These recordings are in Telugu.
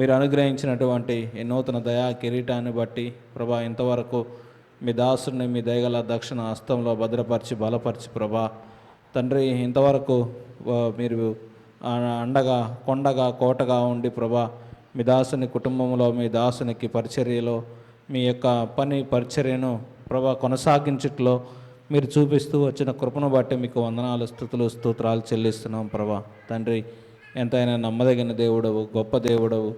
మీరు అనుగ్రహించినటువంటి ఈ నూతన దయా కిరీటాన్ని బట్టి ప్రభా ఇంతవరకు మీ దాసుని మీ దయగల దక్షిణ హస్తంలో భద్రపరిచి బలపరిచి ప్రభా తండ్రి ఇంతవరకు మీరు అండగా కొండగా కోటగా ఉండి ప్రభా మీ దాసుని కుటుంబంలో మీ దాసునికి పరిచర్యలో మీ యొక్క పని పరిచర్యను ప్రభా కొనసాగించట్లో మీరు చూపిస్తూ వచ్చిన కృపను బట్టి మీకు వందనాలు స్తుతులు స్తోత్రాలు చెల్లిస్తున్నాం ప్రభా తండ్రి ఎంతైనా నమ్మదగిన దేవుడవు గొప్ప దేవుడవు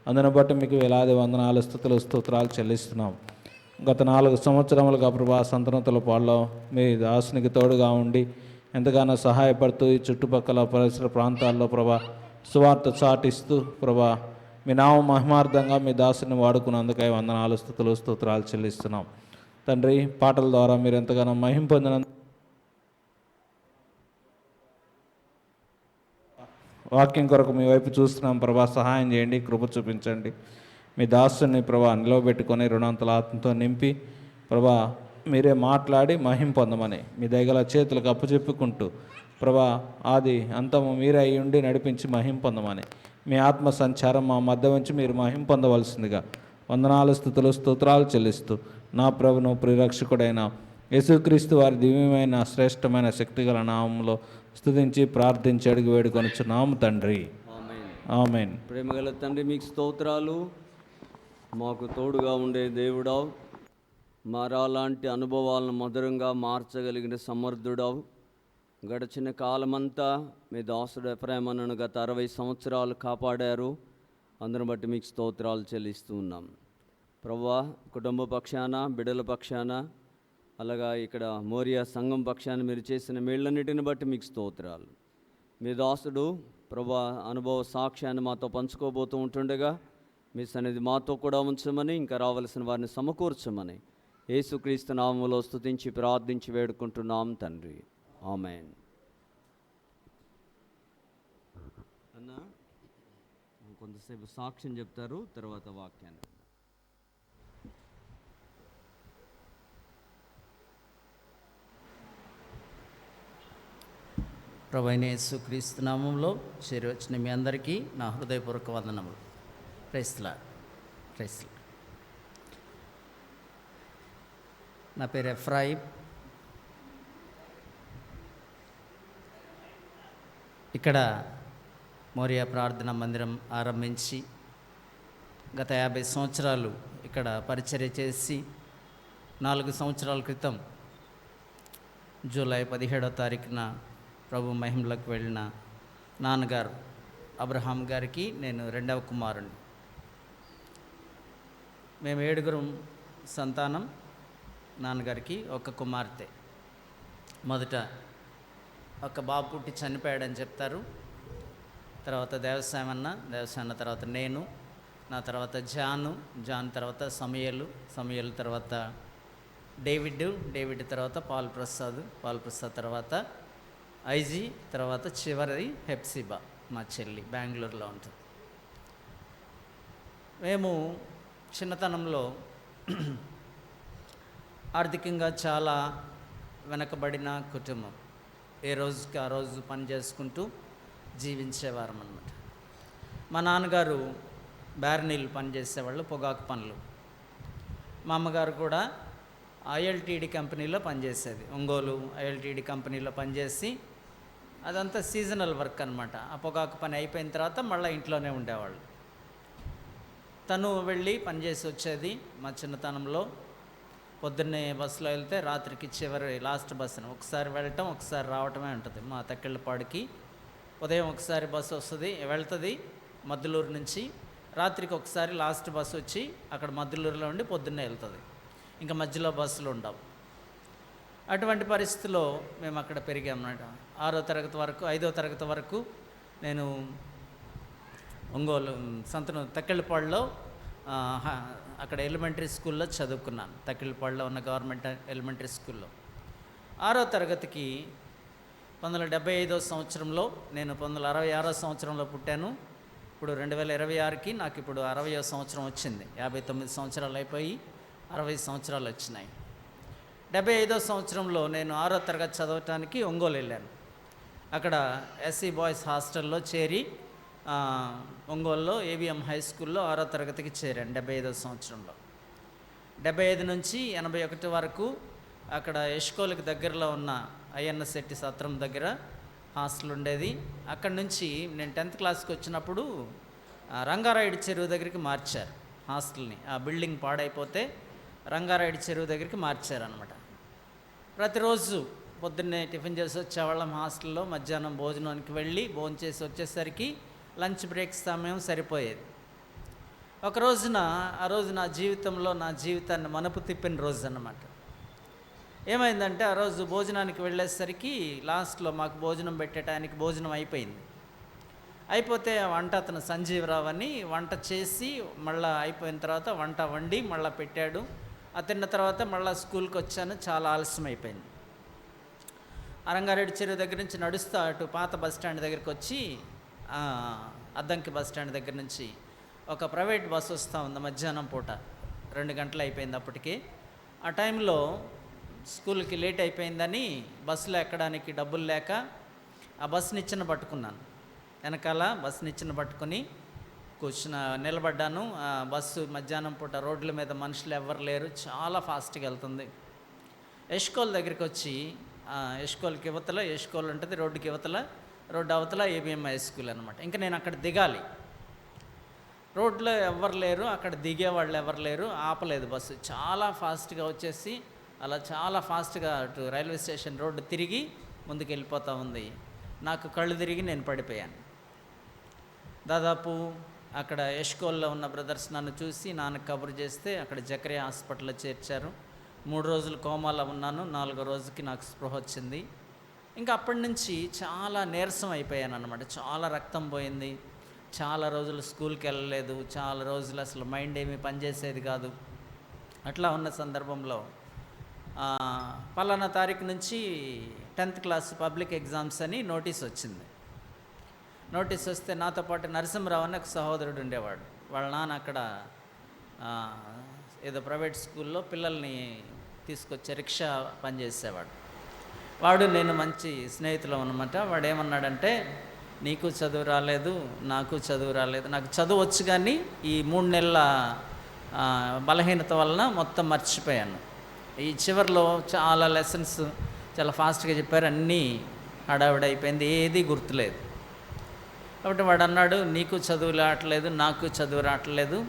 అందును బట్టి మీకు వేలాది వందనాలు స్తుతులు స్తోత్రాలు చెల్లిస్తున్నాం. గత 4 సంవత్సరములుగా ప్రభా సంతనతుల పాల్లో మీ దాసునికి తోడుగా ఉండి ఎంతగానో సహాయపడుతూ ఈ చుట్టుపక్కల పరిసర ప్రాంతాల్లో ప్రభా సువార్త చాటిస్తూ ప్రభా మీ నామ మహిమార్థంగా మీ దాసుని వాడుకున్నందుకై వందనాలు స్తుతులు స్తోత్రాలు చెల్లిస్తున్నాం. తండ్రి పాటల ద్వారా మీరు ఎంతగానో మహిమ పొందిన వాక్యం కొరకు మీ వైపు చూస్తున్నాం ప్రభా, సహాయం చేయండి, కృప చూపించండి. మీ దాసుని ప్రభా నిలవబెట్టుకొని రుణాంతల ఆత్మతో నింపి ప్రభా మీరే మాట్లాడి మహిమ పొందమని మీ దయగల చేతులకు అప్పచెప్పుకుంటూ ప్రభా ఆది అంతము మీరే అయి ఉండి నడిపించి మహిమ పొందమని మీ ఆత్మ సంచారం మా మధ్య ఉంచి మీరు మహిమ పొందవలసిందిగా వందనాలు స్తుతులు స్తోత్రాలు చెల్లిస్తూ నా ప్రభును ప్రిరక్షకుడైన యేసుక్రీస్తు వారి దివ్యమైన శ్రేష్టమైన శక్తిగల నామంలో స్తుతించి ప్రార్థించి అడిగి వేడుకొనుచున్నాము తండ్రి, ఆమేన్. ప్రేమగల తండ్రి మీకు స్తోత్రాలు. మాకు తోడుగా ఉండే దేవుడావు, మారాలాంటి అనుభవాలను మధురంగా మార్చగలిగిన సమర్థుడావు. గడిచిన కాలమంతా మీ దాసుడు ఎఫ్రాయిమను గత 60 సంవత్సరాలు కాపాడారు. అందును బట్టి మీకు స్తోత్రాలు చెల్లిస్తూ ఉన్నాం ప్రభువా. కుటుంబ పక్షాన, బిడ్డల పక్షాన, అలాగా ఇక్కడ మోరియా సంఘం పక్షాన మీరు చేసిన మేళ్ళన్నిటిని బట్టి మీకు స్తోత్రాలు. మీ దాసుడు ప్రభా అనుభవ సాక్ష్యాన్ని మాతో పంచుకోబోతూ ఉంటుండగా మీ సన్నిధి మాతో కూడా ఉంచమని, ఇంకా రావలసిన వారిని సమకూర్చమని యేసుక్రీస్తు నామములో స్తుతించి ప్రార్థించి వేడుకుంటున్నాం తండ్రి, ఆమేన్. అన్న కొంతసేపు సాక్ష్యం చెప్తారు, తర్వాత వాక్యాన్ని. ప్రభువైన యేసుక్రీస్తు నామంలో చేరి వచ్చిన మీ అందరికీ నా హృదయపూర్వక వందనములు. Praise Lord. Praise Lord. నా పేరు ఎఫ్రాయిం. ఇక్కడ మోరియా ప్రార్థనా మందిరం ఆరంభించి గత 50 సంవత్సరాలు ఇక్కడ పరిచర్య చేసి 4 సంవత్సరాల క్రితం జూలై 17వ తారీఖున ప్రభు మహిమలకు వెళ్ళిన నాన్నగారు అబ్రహాం గారికి నేను 2వ కుమారుణ్ణి. మేము 7 సంతానం. నాన్నగారికి ఒక కుమార్తె. మొదట ఒక బాబు పుట్టి చనిపోయాడని చెప్తారు. తర్వాత దేవసాయం అన్న తర్వాత నేను, నా తర్వాత జాన్ తర్వాత సమయలు తర్వాత డేవిడ్ తర్వాత పాల్ ప్రసాద్ తర్వాత ఐజీ, తర్వాత చివరిది హెప్సిబా, మా చెల్లి బెంగళూరులో ఉంటుంది. మేము చిన్నతనంలో ఆర్థికంగా చాలా వెనకబడిన కుటుంబం. ఏ రోజుకి ఆ రోజు పని చేసుకుంటూ జీవించేవారం అన్నమాట. మా నాన్నగారు బ్యారనీళ్ళు పనిచేసేవాళ్ళు, పొగాకు పనులు. మా అమ్మగారు కూడా ఐఎల్టీడీ కంపెనీలో పనిచేసేది. ఒంగోలు ఐఎల్టీడీ కంపెనీలో పనిచేసి అదంతా సీజనల్ వర్క్ అనమాట. ఆ పొగాకు పని అయిపోయిన తర్వాత మళ్ళీ ఇంట్లోనే ఉండేవాళ్ళు. తను వెళ్ళి పనిచేసి వచ్చేది. మా చిన్నతనంలో పొద్దున్నే బస్సులో వెళ్తే రాత్రికి లాస్ట్ బస్సును ఒకసారి వెళ్ళటం ఒకసారి రావటమే ఉంటుంది. మా తక్కెళ్ళపాడికి ఉదయం ఒకసారి బస్సు వస్తుంది, వెళ్తుంది మద్దులూరు నుంచి. రాత్రికి ఒకసారి లాస్ట్ బస్సు వచ్చి అక్కడ మద్దులూరులో ఉండి పొద్దున్నే వెళ్తుంది. ఇంకా మధ్యలో బస్సులు ఉండవు. అటువంటి పరిస్థితిలో మేము అక్కడ పెరిగామన్నమాట. 6వ తరగతి వరకు, 5వ తరగతి వరకు నేను ఒంగోలు తక్కెళ్ళపాడులో అక్కడ ఎలిమెంటరీ స్కూల్లో చదువుకున్నాను. తక్కెళ్ళపాడులో ఉన్న గవర్నమెంట్ ఎలిమెంటరీ స్కూల్లో. 6వ తరగతికి 1975వ సంవత్సరంలో, నేను 1966వ సంవత్సరంలో పుట్టాను. ఇప్పుడు 2026కి నాకు ఇప్పుడు 60వ సంవత్సరం వచ్చింది. 59 సంవత్సరాలు అయిపోయి 60 సంవత్సరాలు వచ్చినాయి. 75వ సంవత్సరంలో నేను 6వ తరగతి చదవటానికి ఒంగోలు వెళ్ళాను. అక్కడ ఎస్సీ బాయ్స్ హాస్టల్లో చేరి ఒంగోలులో ఏవిఎం హై స్కూల్లో 6వ తరగతికి చేరాను 75వ సంవత్సరంలో. 75 నుంచి 81 వరకు అక్కడ ఎష్కోల్కి దగ్గరలో ఉన్న ఐఎన్ఎస్ శెట్టి సత్రం దగ్గర హాస్టల్ ఉండేది. అక్కడి నుంచి నేను 10th క్లాస్కి వచ్చినప్పుడు రంగారాయుడు చెరువు దగ్గరికి మార్చారు హాస్టల్ని. ఆ బిల్డింగ్ పాడైపోతే రంగారాయుడు చెరువు దగ్గరికి మార్చారనమాట. ప్రతిరోజు పొద్దున్నే టిఫిన్ చేసి వచ్చేవాళ్ళం హాస్టల్లో. మధ్యాహ్నం భోజనానికి వెళ్ళి భోంచేసి వచ్చేసరికి లంచ్ బ్రేక్ సమయం సరిపోయేది. ఒక రోజున ఆ రోజు నా జీవితాన్ని మలుపు తిప్పిన రోజు అన్నమాట. ఏమైందంటే ఆ రోజు భోజనానికి వెళ్ళేసరికి లాస్ట్లో మాకు భోజనం పెట్టడానికి భోజనం అయిపోయింది. అయిపోతే వంట అతను సంజీవరావు అని వంట చేసి మళ్ళీ అయిపోయిన తర్వాత వంట వండి మళ్ళీ పెట్టాడు. ఆ తిన్న తర్వాత మళ్ళీ స్కూల్కి వచ్చాను. చాలా ఆలస్యం అయిపోయింది. రంగారెడ్డి చెరువు దగ్గర నుంచి నడుస్తూ అటు పాత బస్ స్టాండ్ దగ్గరికి వచ్చి అద్దంకి బస్ స్టాండ్ దగ్గర నుంచి ఒక ప్రైవేట్ బస్సు వస్తూ ఉంది. మధ్యాహ్నం పూట 2 గంటలు అయిపోయింది అప్పటికి. ఆ టైంలో స్కూల్కి లేట్ అయిపోయిందని బస్సులో ఎక్కడానికి డబ్బులు లేక ఆ బస్సు నిచ్చెన పట్టుకున్నాను. వెనకాల బస్సు నిచ్చెన పట్టుకుని నిలబడ్డాను. ఆ బస్సు మధ్యాహ్నం పూట రోడ్ల మీద మనుషులు ఎవ్వరు లేరు, చాలా ఫాస్ట్గా వెళ్తుంది. ఎష్కోల్ దగ్గరికి వచ్చి ఎష్కోల్కి యువతల ఎష్కోల్ ఉంటుంది, రోడ్డుకి యువతల, రోడ్డు అవతల ఏబిఎం హై స్కూల్ అనమాట. ఇంకా నేను అక్కడ దిగాలి. రోడ్లో ఎవరు లేరు, అక్కడ దిగేవాళ్ళు ఎవరు లేరు. ఆపలేదు బస్సు. చాలా ఫాస్ట్గా వచ్చేసి అలా చాలా ఫాస్ట్గా అటు రైల్వే స్టేషన్ రోడ్డు తిరిగి ముందుకు వెళ్ళిపోతూ ఉంది. నాకు కళ్ళు తిరిగి నేను పడిపోయాను. దాదాపు అక్కడ ఎష్కోల్లో ఉన్న బ్రదర్స్ నన్ను చూసి నాన్నకు కబురు చేస్తే అక్కడ జకరియా హాస్పిటల్లో చేర్చారు. 3 రోజులు కోమాలో ఉన్నాను. 4వ రోజుకి నాకు స్పృహ వచ్చింది. ఇంకా అప్పటి నుంచి చాలా నీరసం అయిపోయాను అన్నమాట. చాలా రక్తం పోయింది. చాలా రోజులు స్కూల్కి వెళ్ళలేదు. చాలా రోజులు అసలు మైండ్ ఏమీ పనిచేసేది కాదు. అట్లా ఉన్న సందర్భంలో పలానా తారీఖు నుంచి 10th క్లాస్ పబ్లిక్ ఎగ్జామ్స్ అని నోటీస్ వచ్చింది. నోటీస్ వస్తే నాతో పాటు నరసింహరావు అని ఒక సహోదరుడు ఉండేవాడు. వాళ్ళ నాన్న అక్కడ ఏదో ప్రైవేట్ స్కూల్లో పిల్లల్ని తీసుకొచ్చే రిక్షా పనిచేసేవాడు. వాడు నేను మంచి స్నేహితులు అన్నమాట. వాడు ఏమన్నాడంటే, నీకు చదువు రాలేదు, నాకు చదువు రాలేదు, నాకు చదువు వచ్చు కానీ ఈ 3 నెలల బలహీనత వలన మొత్తం మర్చిపోయాను. ఈ చివరిలో చాలా లెసన్స్ చాలా ఫాస్ట్గా చెప్పారు, అన్నీ హడావిడైపోయింది, ఏది గుర్తులేదు. కాబట్టి వాడు అన్నాడు, నీకు చదువు రావట్లేదు, నాకు చదువు రావట్లేదు.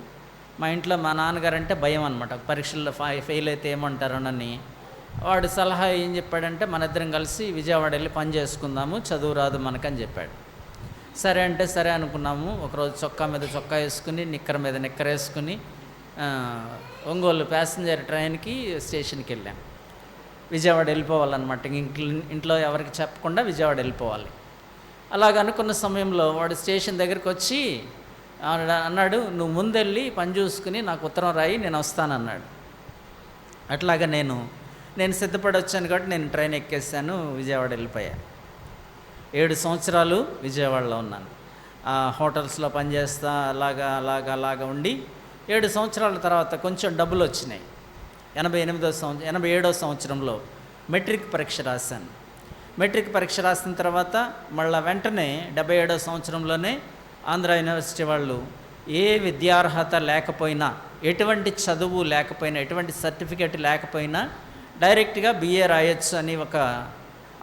మా ఇంట్లో మా నాన్నగారంటే భయం అనమాట. పరీక్షల్లో ఫెయిల్ అయితే ఏమంటారోనని. వాడు సలహా ఏం చెప్పాడంటే, మన ఇద్దరం కలిసి విజయవాడ వెళ్ళి పని చేసుకుందాము, చదువు రాదు మనకని చెప్పాడు. సరే అంటే సరే అనుకున్నాము. ఒకరోజు చొక్కా మీద చొక్కా వేసుకుని, నిక్కర మీద నిక్కర వేసుకుని ఒంగోలు ప్యాసింజర్ ట్రైన్కి స్టేషన్కి వెళ్ళాం. విజయవాడ వెళ్ళిపోవాలన్నమాట. ఇంట్లో ఎవరికి చెప్పకుండా విజయవాడ వెళ్ళిపోవాలి. అలాగ అనుకున్న సమయంలో వాడు స్టేషన్ దగ్గరికి వచ్చి అన్నాడు, నువ్వు ముందెళ్ళి పని చూసుకుని నాకు ఉత్తరం రాయి, నేను వస్తానన్నాడు. అట్లాగా నేను సిద్ధపడి వచ్చాను కాబట్టి నేను ట్రైన్ ఎక్కేసాను, విజయవాడ వెళ్ళిపోయాను. 7 సంవత్సరాలు విజయవాడలో ఉన్నాను. హోటల్స్లో పనిచేస్తా అలాగా ఉండి 7 సంవత్సరాల తర్వాత కొంచెం డబ్బులు వచ్చినాయి. 87వ సంవత్సరంలో మెట్రిక్ పరీక్ష రాశాను. మెట్రిక్ పరీక్ష రాసిన తర్వాత మళ్ళీ వెంటనే 77వ సంవత్సరంలోనే ఆంధ్ర యూనివర్సిటీ వాళ్ళు ఏ విద్యార్హత లేకపోయినా, ఎటువంటి చదువు లేకపోయినా, ఎటువంటి సర్టిఫికేట్ లేకపోయినా డైరెక్ట్గా బిఏ రాయొచ్చు అని ఒక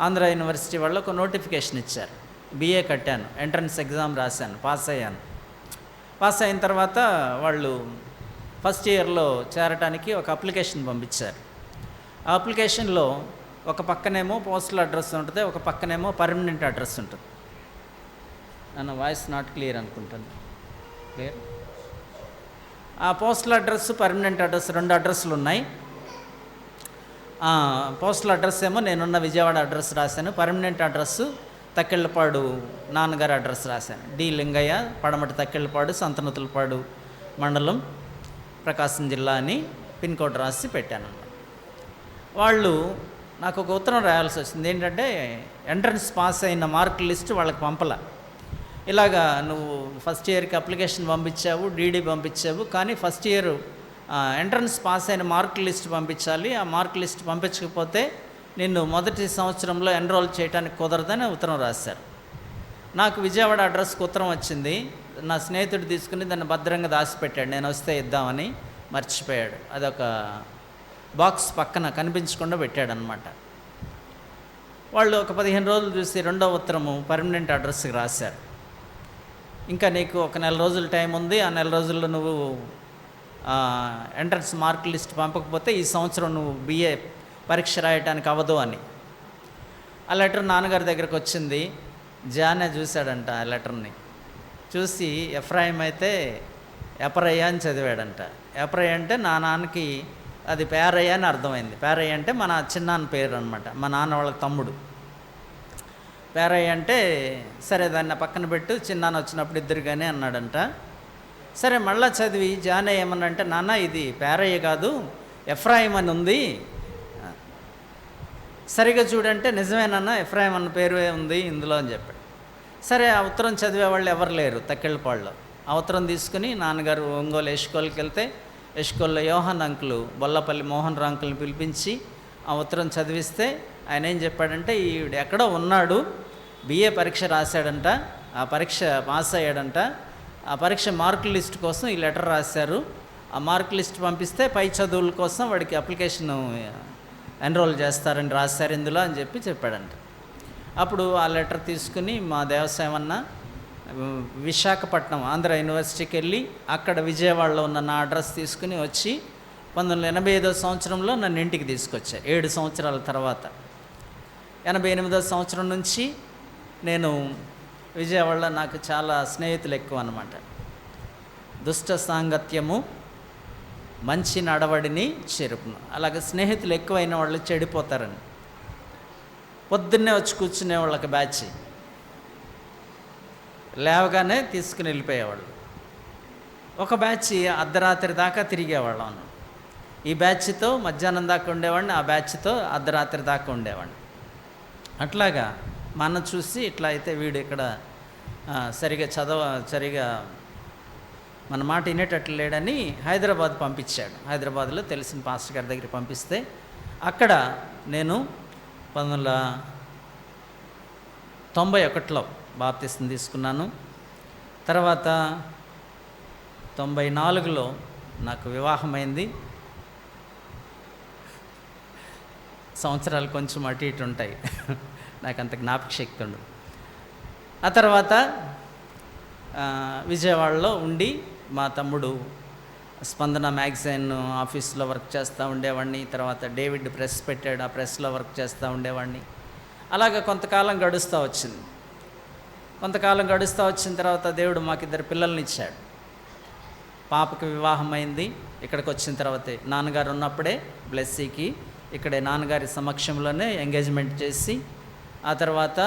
ఆంధ్ర యూనివర్సిటీ వాళ్ళు ఒక నోటిఫికేషన్ ఇచ్చారు. బిఏ కట్టాను, ఎంట్రన్స్ ఎగ్జామ్ రాశాను, పాస్ అయ్యాను. పాస్ అయిన తర్వాత వాళ్ళు ఫస్ట్ ఇయర్లో చేరటానికి ఒక అప్లికేషన్ పంపించారు. ఆ అప్లికేషన్లో ఒక పక్కనేమో పోస్టల్ అడ్రస్ ఉంటుంది, ఒక పక్కనేమో పర్మనెంట్ అడ్రస్ ఉంటుంది. నన్ను వాయిస్ నాట్ క్లియర్ అనుకుంటాను. క్లియర్? ఆ పోస్టల్ అడ్రస్, పర్మనెంట్ అడ్రస్ 2 అడ్రస్లు ఉన్నాయి. పోస్టల్ అడ్రస్ ఏమో నేనున్న విజయవాడ అడ్రస్ రాశాను. పర్మనెంట్ అడ్రస్ తక్కెళ్ళపాడు నాన్నగారి అడ్రస్ రాశాను. డి లింగయ్య, పడమటి తక్కెళ్ళపాడు, సంతనూతలపాడు మండలం, ప్రకాశం జిల్లా అని పిన్ కోడ్ రాసి పెట్టాను. వాళ్ళు నాకు ఒక ఉత్తరం రాయాల్సి వచ్చింది. ఏంటంటే ఎంట్రన్స్ పాస్ అయిన మార్క్ లిస్ట్ వాళ్ళకి పంపల. ఇలాగా నువ్వు ఫస్ట్ ఇయర్కి అప్లికేషన్ పంపించావు, డీడీ పంపించావు, కానీ ఫస్ట్ ఇయర్ ఎంట్రన్స్ పాస్ అయిన మార్క్ లిస్ట్ పంపించాలి. ఆ మార్క్ లిస్ట్ పంపించకపోతే నిన్ను మొదటి సంవత్సరంలో ఎన్రోల్ చేయడానికి కుదరదని ఉత్తరం రాశారు. నాకు విజయవాడ అడ్రస్కి ఉత్తరం వచ్చింది. నా స్నేహితుడు తీసుకుని దాన్ని భద్రంగా దాచిపెట్టాడు, నేను వస్తే ఇద్దామని. మర్చిపోయాడు. అదొక బాక్స్ పక్కన కనిపించకుండా పెట్టాడనమాట. వాళ్ళు ఒక 15 రోజులు చూసి రెండో ఉత్తరము పర్మనెంట్ అడ్రస్కి రాశారు. ఇంకా నీకు ఒక నెల రోజులు టైం ఉంది, ఆ నెల రోజుల్లో నువ్వు ఎంట్రన్స్ మార్క్ లిస్ట్ పంపకపోతే ఈ సంవత్సరం నువ్వు బిఏ పరీక్ష రాయడానికి అవ్వదు అని. ఆ లెటర్ నాన్నగారి దగ్గరకు వచ్చింది. జానే చూశాడంట ఆ లెటర్ని. చూసి ఎఫ్రాయిం అయితే ఎపరయ్య అని చదివాడంట. ఎపరయ్య అంటే నా నాన్నకి అది పేరయ్య అని అర్థమైంది. పేరయ్య అంటే మన చిన్నాన్న పేరు అనమాట, మా నాన్న వాళ్ళ తమ్ముడు. పేరయ్య అంటే సరే దాన్ని పక్కన పెట్టు, చిన్నాన్న వచ్చినప్పుడు ఇద్దరు కానీ అన్నాడంట. సరే మళ్ళా చదివి జానే ఏమన్నంటే, నాన్న ఇది పేరయ్య కాదు ఎఫ్రాయిం అని ఉంది, సరిగా చూడంటే నిజమేనన్నా ఎఫ్రాయిం అన్న పేరు ఉంది ఇందులో అని చెప్పాడు. సరే ఆ ఉత్తరం చదివే వాళ్ళు ఎవరు లేరు తక్కెళ్ళపాడులో. ఆ ఉత్తరం తీసుకుని నాన్నగారు ఒంగోలు ఎష్కోల్కి వెళ్తే ఎష్కోల్లో యోహన్ అంకులు బొల్లపల్లి మోహన్ రావు అంకుల్ని పిలిపించి ఆ ఉత్తరం చదివిస్తే ఆయన ఏం చెప్పాడంటే, ఈవిడ ఎక్కడో ఉన్నాడు, బిఏ పరీక్ష రాశాడంట, ఆ పరీక్ష పాస్ అయ్యాడంట, ఆ పరీక్ష మార్కుల లిస్ట్ కోసం ఈ లెటర్ రాశారు, ఆ మార్క్ లిస్ట్ పంపిస్తే పై చదువుల కోసం వాడికి అప్లికేషన్ ఎన్రోల్ చేస్తారని రాశారు ఇందులో అని చెప్పాడంట. అప్పుడు ఆ లెటర్ తీసుకుని మా దేవసేవన్న విశాఖపట్నం ఆంధ్ర యూనివర్సిటీకి వెళ్ళి అక్కడ విజయవాడలో ఉన్న నా అడ్రస్ తీసుకుని వచ్చి 1985 సంవత్సరంలో నన్ను ఇంటికి తీసుకొచ్చారు. 7 సంవత్సరాల తర్వాత 88వ సంవత్సరం నుంచి నేను విజయవాడలో నాకు చాలా స్నేహితులు ఎక్కువ అన్నమాట. దుష్ట సాంగత్యము మంచి నడవడిని చెరుపును. అలాగే స్నేహితులు ఎక్కువైన వాళ్ళు చెడిపోతారని. పొద్దున్నే వచ్చి కూర్చునే వాళ్ళకి బ్యాచ్, లేవగానే తీసుకుని వెళ్ళిపోయేవాళ్ళు. ఒక బ్యాచ్ అర్ధరాత్రి దాకా తిరిగేవాళ్ళం. ఈ బ్యాచ్తో మధ్యాహ్నం దాకా ఉండేవాడిని, ఆ బ్యాచ్తో అర్ధరాత్రి దాకా ఉండేవాడిని. అట్లాగా మా అన్న చూసి ఇట్లా అయితే వీడు ఇక్కడ సరిగా మన మాట వినేటట్లు లేడని హైదరాబాద్ పంపించాడు. హైదరాబాద్లో తెలిసిన పాస్టర్ గారి దగ్గరికి పంపిస్తే అక్కడ నేను 1991లో బాప్తిసం తీసుకున్నాను. తర్వాత 94లో నాకు వివాహమైంది. సంవత్సరాలు కొంచెం అటు ఇటు ఉంటాయి, నాకు అంత జ్ఞాపక శక్తి ఉండదు. ఆ తర్వాత విజయవాడలో ఉండి మా తమ్ముడు స్పందన మ్యాగజైన్ ఆఫీస్లో వర్క్ చేస్తూ ఉండేవాడిని. తర్వాత డేవిడ్ ప్రెస్ పెట్టాడు, ఆ ప్రెస్లో వర్క్ చేస్తూ ఉండేవాడిని. అలాగే కొంతకాలం గడుస్తూ వచ్చింది. కొంతకాలం గడుస్తూ వచ్చిన తర్వాత దేవుడు మాకు 2 పిల్లల్ని ఇచ్చాడు. పాపకి వివాహం అయింది. ఇక్కడికి వచ్చిన తర్వాతే నాన్నగారు ఉన్నప్పుడే బ్లెస్సీకి ఇక్కడే నాన్నగారి సమక్షంలోనే ఎంగేజ్మెంట్ చేసి, ఆ తర్వాత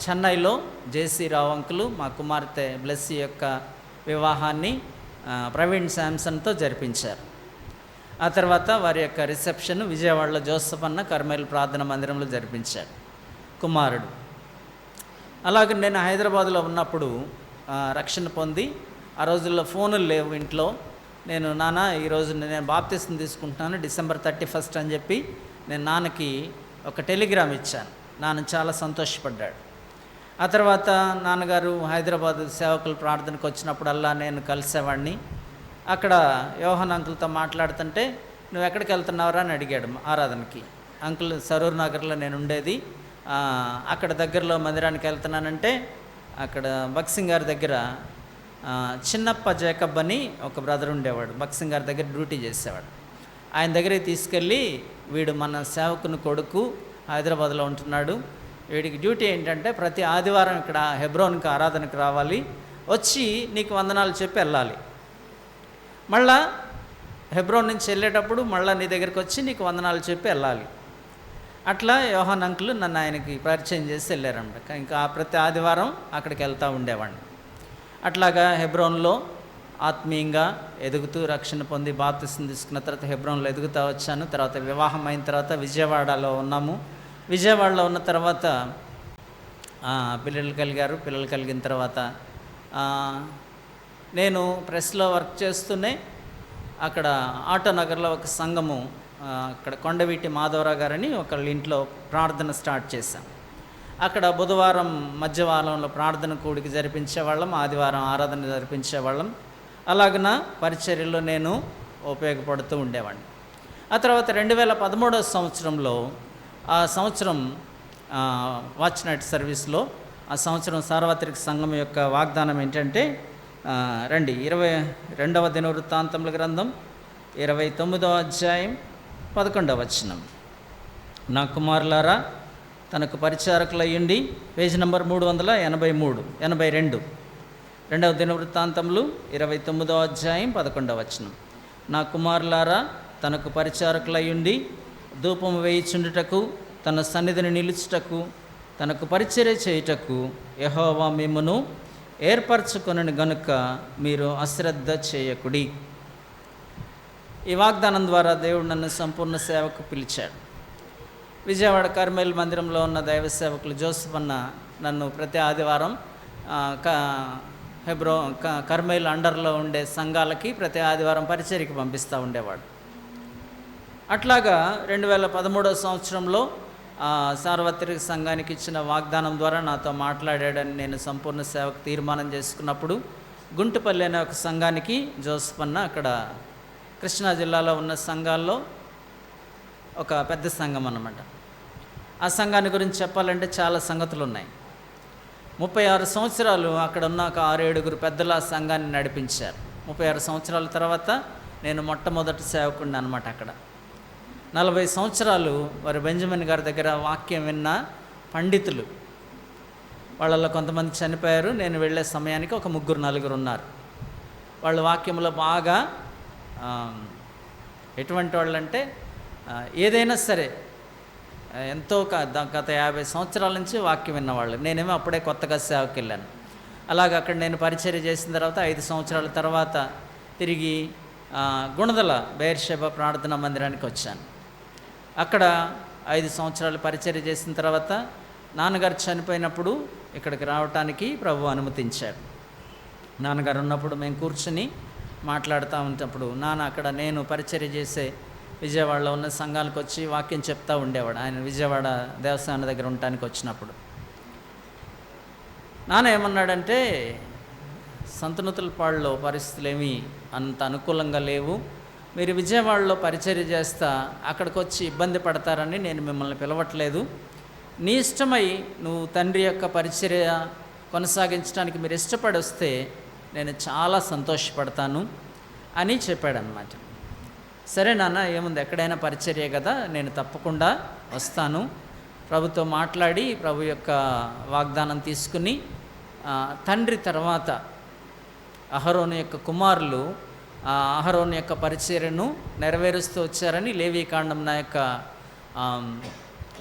చెన్నైలో జేసీ రావు అంకులు మా కుమార్తె బ్లెస్సీ యొక్క వివాహాన్ని ప్రవీణ్ శాంసన్తో జరిపించారు. ఆ తర్వాత వారి యొక్క రిసెప్షన్ విజయవాడలో జోసఫ్ అన్న కర్మేల్ ప్రార్థన మందిరంలో జరిపించారు కుమారుడు. అలాగే నేను హైదరాబాద్లో ఉన్నప్పుడు రక్షణ పొంది, ఆ రోజుల్లో ఫోనులు లేవు ఇంట్లో. నేను నాన్న ఈరోజు నేను బాప్తిసం తీసుకుంటున్నాను డిసెంబర్ 31 అని చెప్పి నేను నాన్నకి ఒక టెలిగ్రామ్ ఇచ్చాను. నాన్న చాలా సంతోషపడ్డాడు. ఆ తర్వాత నాన్నగారు హైదరాబాద్ సేవకుల ప్రార్థనకు వచ్చినప్పుడల్లా నేను కలిసేవాడిని. అక్కడ యోహన్ అంకుల్తో మాట్లాడుతుంటే, నువ్వు ఎక్కడికి వెళ్తున్నావురా అని అడిగాడు ఆరాధనకి. అంకుల్ సరూర్ నగర్లో నేను ఉండేది, అక్కడ దగ్గరలో మందిరానికి వెళ్తున్నానంటే, అక్కడ బక్సింగ్ గారి దగ్గర చిన్నప్ప జేకబ్ అని ఒక బ్రదర్ ఉండేవాడు, బక్సింగ్ గారి దగ్గర డ్యూటీ చేసేవాడు. ఆయన దగ్గరికి తీసుకెళ్ళి, వీడు మన సేవకుని కొడుకు హైదరాబాద్లో ఉంటున్నాడు, వీడికి డ్యూటీ ఏంటంటే ప్రతి ఆదివారం ఇక్కడ హెబ్రోన్కి ఆరాధనకు రావాలి, వచ్చి నీకు వందనాలు చెప్పి వెళ్ళాలి, మళ్ళా హెబ్రోన్ నుంచి వెళ్ళేటప్పుడు మళ్ళీ నీ దగ్గరికి వచ్చి నీకు వందనాలు చెప్పి వెళ్ళాలి. అట్లా యోహాన్ అంకుల్ నన్ను ఆయనకి పరిచయం చేసి వెళ్ళారన్నమాట. ఇంకా ప్రతి ఆదివారం అక్కడికి వెళ్తూ ఉండేవాడిని. అట్లాగా హెబ్రోన్లో ఆత్మీయంగా ఎదుగుతూ రక్షణ పొంది బాప్తిసం తీసుకున్న తర్వాత హెబ్రోన్లో ఎదుగుతూ వచ్చాను. తర్వాత వివాహం అయిన తర్వాత విజయవాడలో ఉన్నాము. విజయవాడలో ఉన్న తర్వాత పిల్లలు కలిగారు. పిల్లలు కలిగిన తర్వాత నేను ప్రెస్లో వర్క్ చేస్తూనే అక్కడ ఆటోనగర్లో ఒక సంఘము, అక్కడ కొండవీటి మాధవరావు గారని ఒకళ్ళ ఇంట్లో ప్రార్థన స్టార్ట్ చేశాం. అక్కడ బుధవారం మధ్యవారంలో ప్రార్థన కూడికి జరిపించేవాళ్ళం, ఆదివారం ఆరాధన జరిపించేవాళ్ళం. అలాగన పరిచర్యలో నేను ఉపయోగపడుతూ ఉండేవాడిని. ఆ తర్వాత 2013 సంవత్సరంలో ఆ సంవత్సరం వాచ్ నైట్ సర్వీస్లో ఆ సంవత్సరం సార్వత్రిక సంఘం యొక్క వాగ్దానం ఏంటంటే రండి 22వ దినవృత్తాంతముల గ్రంథం 29వ అధ్యాయం 11వ వచనం. నా కుమారులారా తనకు పరిచారకులయ్యుండి, పేజీ నంబర్ 382. 2వ దినవృత్తాంతములు 29వ అధ్యాయం 11వ వచనం. నా కుమారులారా తనకు పరిచారకులయ్యుండి ధూపము వేయిచుండుటకు, తన సన్నిధిని నిలుచుటకు, తనకు పరిచర్య చేయుటకు యెహోవా మిమ్మును ఏర్పరచుకొనని గనుక మీరు అశ్రద్ధ చేయకుడి. ఈ వాగ్దానం ద్వారా దేవుడు నన్ను సంపూర్ణ సేవకు పిలిచాడు. విజయవాడ కర్మేల్ మందిరంలో ఉన్న దైవ సేవకులు జోసెఫ్ అన్న నన్ను ప్రతి ఆదివారం కర్మేల్ అండర్లో ఉండే సంఘాలకి ప్రతి ఆదివారం పరిచర్యకి పంపిస్తూ ఉండేవాడు. అట్లాగా 2013 సంవత్సరంలో సార్వత్రిక సంఘానికి ఇచ్చిన వాగ్దానం ద్వారా నాతో మాట్లాడాడని నేను సంపూర్ణ సేవకు తీర్మానం చేసుకున్నప్పుడు గుంటుపల్లి అనే ఒక సంఘానికి జోసెఫ్ అన్న అక్కడ కృష్ణా జిల్లాలో ఉన్న సంఘాల్లో ఒక పెద్ద సంఘం అన్నమాట. ఆ సంఘాన్ని గురించి చెప్పాలంటే చాలా సంగతులు ఉన్నాయి. 36 సంవత్సరాలు అక్కడ ఉన్న ఒక 6-7 పెద్దల సంఘాన్ని నడిపించారు. 36 సంవత్సరాల తర్వాత నేను మొట్టమొదటి సేవకుడిని అనమాట. అక్కడ 40 సంవత్సరాలు వారు బెంజమిన్ గారి దగ్గర వాక్యం విన్న పండితులు, వాళ్ళల్లో కొంతమంది చనిపోయారు. నేను వెళ్ళే సమయానికి ఒక 3-4 ఉన్నారు. వాళ్ళు వాక్యంలో బాగా ఎటువంటి వాళ్ళంటే ఏదైనా సరే ఎంతో గత 50 సంవత్సరాల నుంచి వాక్యం విన్నవాళ్ళు. నేనేమో అప్పుడే కొత్తగా సేవకి వెళ్ళాను. అలాగే అక్కడ నేను పరిచర్య చేసిన తర్వాత 5 సంవత్సరాల తర్వాత తిరిగి గుణదల బెయిర్షెబా ప్రార్థనా మందిరానికి వచ్చాను. అక్కడ 5 సంవత్సరాలు పరిచర్య చేసిన తర్వాత నాన్నగారు చనిపోయినప్పుడు ఇక్కడికి రావటానికి ప్రభు అనుమతించాడు. నాన్నగారు ఉన్నప్పుడు మేము కూర్చుని మాట్లాడుతూ ఉన్నప్పుడు నాన్న అక్కడ నేను పరిచర్య చేసే విజయవాడలో ఉన్న సంఘాలకు వచ్చి వాక్యం చెప్తూ ఉండేవాడు. ఆయన విజయవాడ దేవస్థానం దగ్గర ఉండటానికి వచ్చినప్పుడు నాన్న ఏమన్నాడంటే, సంతనూతలపాడులో పరిస్థితులు ఏమీ అంత అనుకూలంగా లేవు, మీరు విజయవాడలో పరిచర్య చేస్తా అక్కడికి వచ్చి ఇబ్బంది పడతారని నేను మిమ్మల్ని పిలవట్లేదు, నీ ఇష్టమై నువ్వు తండ్రి యొక్క పరిచర్య కొనసాగించడానికి మీరు ఇష్టపడి వస్తే నేను చాలా సంతోషపడతాను అని చెప్పాడనమాట. సరే నాన్న, ఏముంది, ఎక్కడైనా పరిచర్య కదా, నేను తప్పకుండా వస్తాను. ప్రభుతో మాట్లాడి ప్రభు యొక్క వాగ్దానం తీసుకుని తండ్రి తర్వాత అహరోను యొక్క కుమారులు అహరోను యొక్క పరిచర్యను నెరవేరుస్తూ వచ్చారని లేవీకాండం నా యొక్క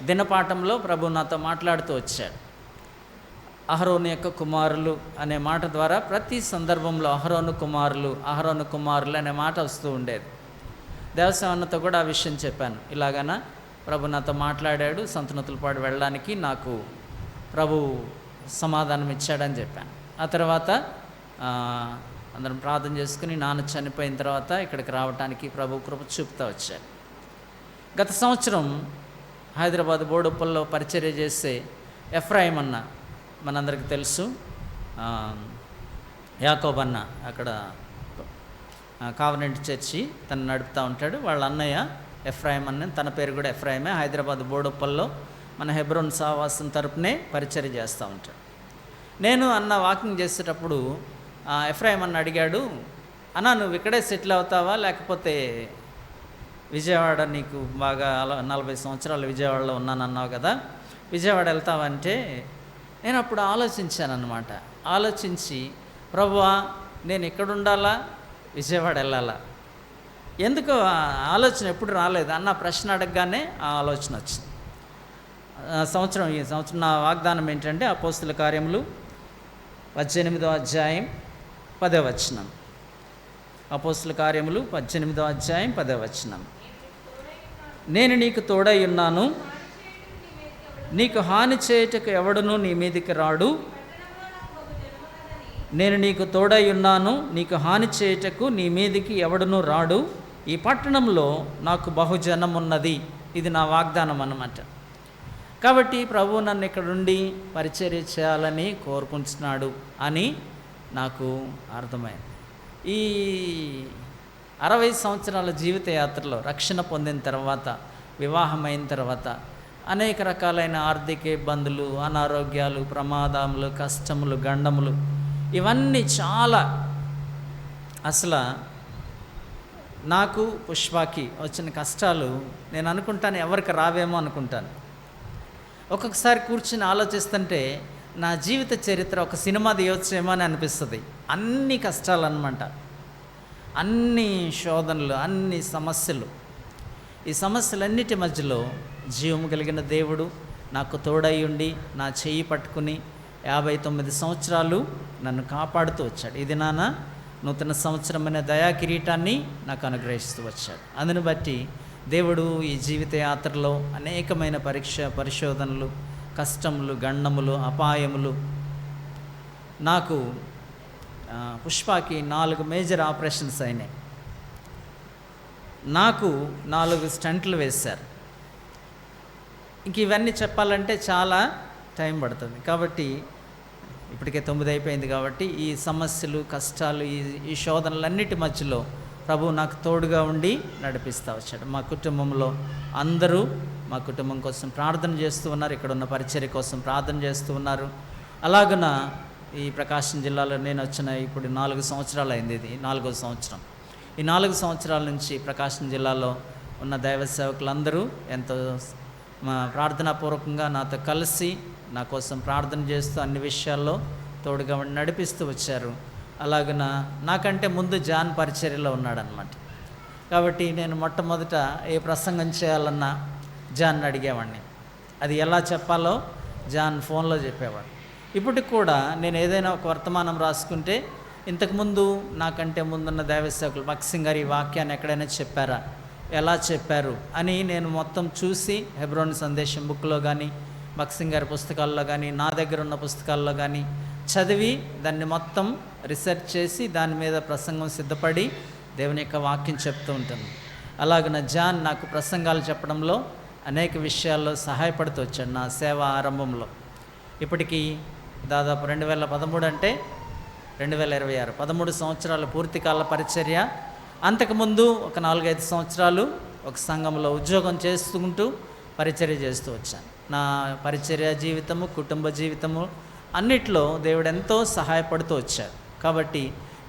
దినపాఠంలో ప్రభు నాతో మాట్లాడుతూ వచ్చాడు. అహరోను యొక్క కుమారులు అనే మాట ద్వారా ప్రతి సందర్భంలో అహరోను కుమారులు అనే మాట వస్తూ ఉండేది. దేవసేవన్నతో కూడా ఆ విషయం చెప్పాను. ఇలాగన ప్రభు నాతో మాట్లాడాడు, సంతనూతలపాడు వెళ్ళడానికి నాకు ప్రభు సమాధానం ఇచ్చాడని చెప్పాను. ఆ తర్వాత అందరం ప్రార్థన చేసుకుని నాన్న చనిపోయిన తర్వాత ఇక్కడికి రావడానికి ప్రభు కృప చూపుతూ వచ్చాడు. గత సంవత్సరం హైదరాబాద్ బోడుప్పల్లో పరిచర్య చేసే ఎఫ్రాయిం అన్న, మనందరికీ తెలుసు, యాకోబ్ అన్న అక్కడ కావనెంట్ చర్చి తను నడుపుతూ ఉంటాడు. వాళ్ళ అన్నయ్య ఎఫ్రాయిం అన్న, తన పేరు కూడా ఎఫ్రాయిమే, హైదరాబాద్ బోడుప్పల్లో మన హెబ్రోన్ సహవాసం తరపునే పరిచర్య చేస్తూ ఉంటాడు. నేను అన్న వాకింగ్ చేసేటప్పుడు ఎఫ్రాయిం అన్న అడిగాడు, అన్న నువ్వు ఇక్కడే సెటిల్ అవుతావా లేకపోతే విజయవాడ, నీకు బాగా 40 సంవత్సరాలు విజయవాడలో ఉన్నానన్నావు కదా, విజయవాడ వెళ్తావంటే నేను అప్పుడు ఆలోచించానన్నమాట. ఆలోచించి ప్రభువా నేను ఇక్కడ ఉండాలా విజయవాడ వెళ్ళాలా, ఎందుకు ఆలోచన ఎప్పుడు రాలేదు అన్న ప్రశ్న అడగగానే ఆ ఆలోచన వచ్చింది. ఈ సంవత్సరం నా వాగ్దానం ఏంటంటే అపోస్తుల కార్యములు 18వ అధ్యాయం 10వ వచనం. అపోస్తుల కార్యములు 18వ అధ్యాయం 10వ వచనం. నేను నీకు తోడై ఉన్నాను, నీకు హాని చేయుటకు ఎవడునూ నీ మీదికి రాడు. నేను నీకు తోడై ఉన్నాను, నీకు హాని చేయుటకు నీ మీదికి ఎవడునూ రాడు. ఈ పట్టణంలో నాకు బహుజనం ఉన్నది. ఇది నా వాగ్దానం అన్నమాట. కాబట్టి ప్రభు నన్ను ఇక్కడ ఉండి పరిచర్య చేయాలని కోరుకుంటున్నాడు అని నాకు అర్థమైంది. ఈ 60 సంవత్సరాల జీవిత యాత్రలో రక్షణ పొందిన తర్వాత, వివాహమైన తర్వాత అనేక రకాలైన ఆర్థిక ఇబ్బందులు, అనారోగ్యాలు, ప్రమాదములు, కష్టములు, గండములు, ఇవన్నీ చాలా అసలు నాకు పుష్పకి వచ్చిన కష్టాలు నేను అనుకుంటాను ఎవరికి రావేమో అనుకుంటాను. ఒక్కొక్కసారి కూర్చుని ఆలోచిస్తుంటే నా జీవిత చరిత్ర ఒక సినిమా తీయవచ్చేమో అని అనిపిస్తుంది. అన్ని కష్టాలు అన్నమాట, అన్ని శోధనలు, అన్ని సమస్యలు. ఈ సమస్యలన్నిటి మధ్యలో జీవము కలిగిన దేవుడు నాకు తోడై ఉండి నా చెయ్యి పట్టుకుని 59 సంవత్సరాలు నన్ను కాపాడుతూ వచ్చాడు. ఇది నాన్న నూతన సంవత్సరమైన దయా కిరీటాన్ని నాకు అనుగ్రహిస్తూ వచ్చాడు. అందును బట్టి దేవుడు ఈ జీవిత యాత్రలో అనేకమైన పరిశోధనలు, కష్టములు, గండములు, అపాయములు, నాకు పుష్పకి 4 మేజర్ ఆపరేషన్స్ అయినాయి. నాకు 4 స్టంట్లు వేశారు. ఇంక ఇవన్నీ చెప్పాలంటే చాలా టైం పడుతుంది. కాబట్టి ఇప్పటికే 9 అయిపోయింది. కాబట్టి ఈ సమస్యలు, కష్టాలు, ఈ శోధనలన్నిటి మధ్యలో ప్రభు నాకు తోడుగా ఉండి నడిపిస్తూ వచ్చాడు. మా కుటుంబంలో అందరూ మా కుటుంబం కోసం ప్రార్థన చేస్తూ ఉన్నారు. ఇక్కడ ఉన్న పరిచర్య కోసం ప్రార్థన చేస్తూ ఉన్నారు. అలాగున ఈ ప్రకాశం జిల్లాలో నేను వచ్చిన ఇప్పుడు 4 సంవత్సరాలు అయింది. ఇది 4వ సంవత్సరం. ఈ 4 సంవత్సరాల నుంచి ప్రకాశం జిల్లాలో ఉన్న దైవ సేవకులందరూ ఎంతో ప్రార్థనాపూర్వకంగా నాతో కలిసి నా కోసం ప్రార్థన చేస్తూ అన్ని విషయాల్లో తోడుగా నడిపిస్తూ వచ్చారు. అలాగున నాకంటే ముందు జాన్ పరిచర్యలో ఉన్నాడనమాట. కాబట్టి నేను మొట్టమొదట ఏ ప్రసంగం చేయాలన్నా జాన్ని అడిగేవాడిని. అది ఎలా చెప్పాలో జాన్ ఫోన్లో చెప్పేవాడు. ఇప్పటికి కూడా నేను ఏదైనా ఒక వర్తమానం రాసుకుంటే ఇంతకుముందు నాకంటే ముందున్న దైవ సేవకులు భక్సింగ్ గారు ఈ వాక్యాన్ని ఎక్కడైనా చెప్పారా, ఎలా చెప్పారు అని నేను మొత్తం చూసి హెబ్రోన్ సందేశం బుక్లో కానీ, భక్సింగ్ గారి పుస్తకాల్లో కానీ, నా దగ్గర ఉన్న పుస్తకాల్లో కానీ చదివి దాన్ని మొత్తం రీసెర్చ్ చేసి దాని మీద ప్రసంగం సిద్ధపడి దేవుని యొక్క వాక్యం చెప్తూ ఉంటాను. అలాగన జాన్ నాకు ప్రసంగాలు చెప్పడంలో అనేక విషయాల్లో సహాయపడుతూ వచ్చాడు నా సేవ ఆరంభంలో. ఇప్పటికీ దాదాపు 2013 అంటే 2026 13 సంవత్సరాల పూర్తికాల పరిచర్య. అంతకుముందు ఒక 4-5 సంవత్సరాలు ఒక సంఘంలో ఉద్యోగం చేసుకుంటూ పరిచర్య చేస్తూ వచ్చాను. నా పరిచర్య జీవితము, కుటుంబ జీవితము అన్నిట్లో దేవుడు ఎంతో సహాయపడుతూ వచ్చారు. కాబట్టి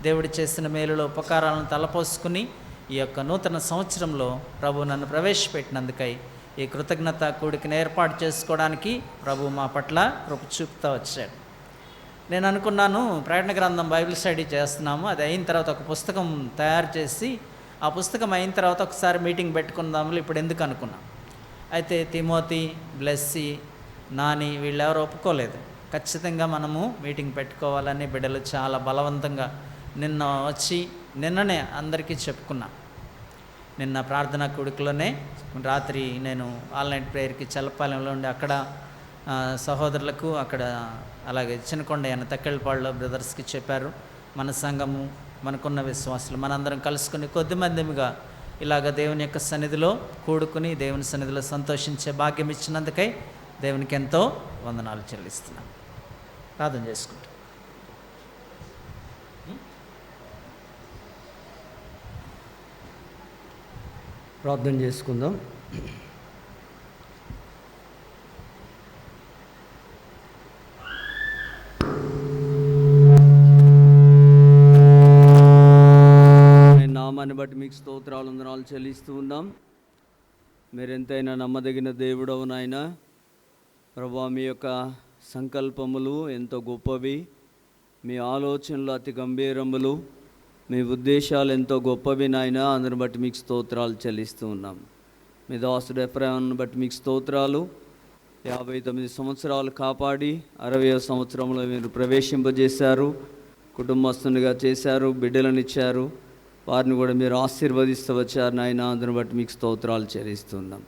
దేవుడు చేసిన మేలులో ఉపకారాలను తలపోసుకుని ఈ యొక్క నూతన సంవత్సరంలో ప్రభు నన్ను ప్రవేశపెట్టినందుకై ఈ కృతజ్ఞత కూడికను ఏర్పాటు చేసుకోవడానికి ప్రభు మా పట్ల కృప చూపుతూ వచ్చాడు. నేను అనుకున్నాను ప్రకటన గ్రంథం బైబిల్ స్టడీ చేస్తున్నాము, అది అయిన తర్వాత ఒక పుస్తకం తయారు చేసి ఆ పుస్తకం అయిన తర్వాత ఒకసారి మీటింగ్ పెట్టుకుందాము ఇప్పుడు ఎందుకు అనుకున్నాం. అయితే తిమోతి, బ్లెస్సీ, నాని వీళ్ళెవరు ఒప్పుకోలేదు. ఖచ్చితంగా మనము మీటింగ్ పెట్టుకోవాలని బిడ్డలు చాలా బలవంతంగా నిన్ననే అందరికీ చెప్పుకున్నా. నిన్న ప్రార్థనా కూడికలోనే రాత్రి నేను ఆన్లైన్ ప్రేయర్కి చల్లపాలెంలో ఉండి అక్కడ సహోదరులకు, అక్కడ అలాగే చిన్నకొండ అన్న తక్కెళ్ళపాడులో బ్రదర్స్కి చెప్పారు. మన సంఘము, మనకున్న విశ్వాసులు మనందరం కలుసుకుని కొద్దిమందిగా ఇలాగ దేవుని యొక్క సన్నిధిలో కూడుకుని దేవుని సన్నిధిలో సంతోషించే భాగ్యం ఇచ్చినందుకై దేవునికి ఎంతో వందనాలు చెల్లిస్తున్నాను. ప్రార్థన చేసుకుంటాం. ప్రార్థన చేసుకుందాం. నామాన్ని బట్టి మీకు స్తోత్రాలు, వందనాలు చెల్లిస్తూ ఉన్నాం. మీరెంతైనా నమ్మదగిన దేవుడవు నాయన. ప్రభువా, మీ యొక్క సంకల్పములు ఎంతో గొప్పవి, మీ ఆలోచనలు అతి గంభీరములు, మీ ఉద్దేశాలు ఎంతో గొప్పవి నాయన. అందుని బట్టి మీకు స్తోత్రాలు చెల్లిస్తూ ఉన్నాం. మీ దాసుడు ఎఫ్రాయిమును బట్టి మీకు స్తోత్రాలు. 59 సంవత్సరాలు కాపాడి 60వ సంవత్సరంలో మీరు ప్రవేశింపజేశారు, కుటుంబస్తునిగా చేశారు, బిడ్డలనిచ్చారు, వారిని కూడా మీరు ఆశీర్వదిస్తూ వచ్చారు నాయన. అందుని బట్టి మీకు స్తోత్రాలు చెల్లిస్తున్నాం.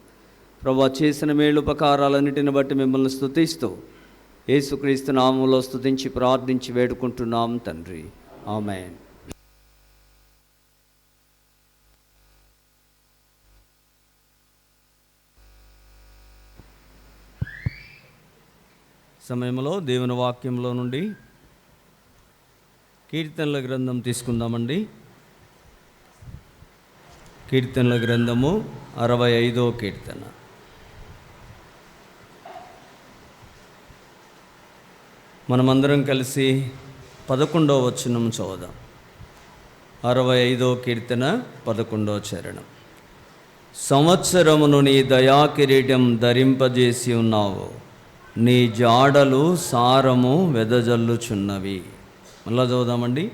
ప్రభువా, చేసిన మేలు ఉపకారాలన్నిటిని బట్టి మిమ్మల్ని స్తుతిస్తూ యేసుక్రీస్తు నామములో స్తుతించి ప్రార్థించి వేడుకుంటున్నాం తండ్రి. ఆమేన్. సమయంలో దేవుని వాక్యంలో నుండి కీర్తనల గ్రంథం తీసుకుందామండి. కీర్తనల గ్రంథము 65వ కీర్తన. మనమందరం కలిసి 11వ వచనం చదువుదాం. 65వ కీర్తన 11వ చరణం. సంవత్సరమును నీ దయా కిరీటం ధరింపజేసి ఉన్నావు, నీ జాడలు సారము వెదజల్లుచున్నవి. మళ్ళా చదువుదామండి.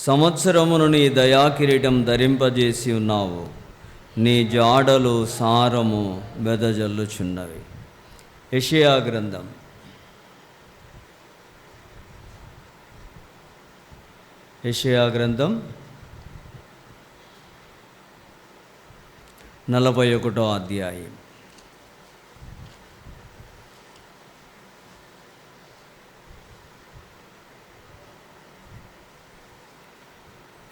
సంవత్సరమును నీ దయా కిరీటం ధరింపజేసి ఉన్నావు, నీ జాడలు సారము వెదజల్లుచున్నవి. యెషయా గ్రంథం 41వ అధ్యాయం.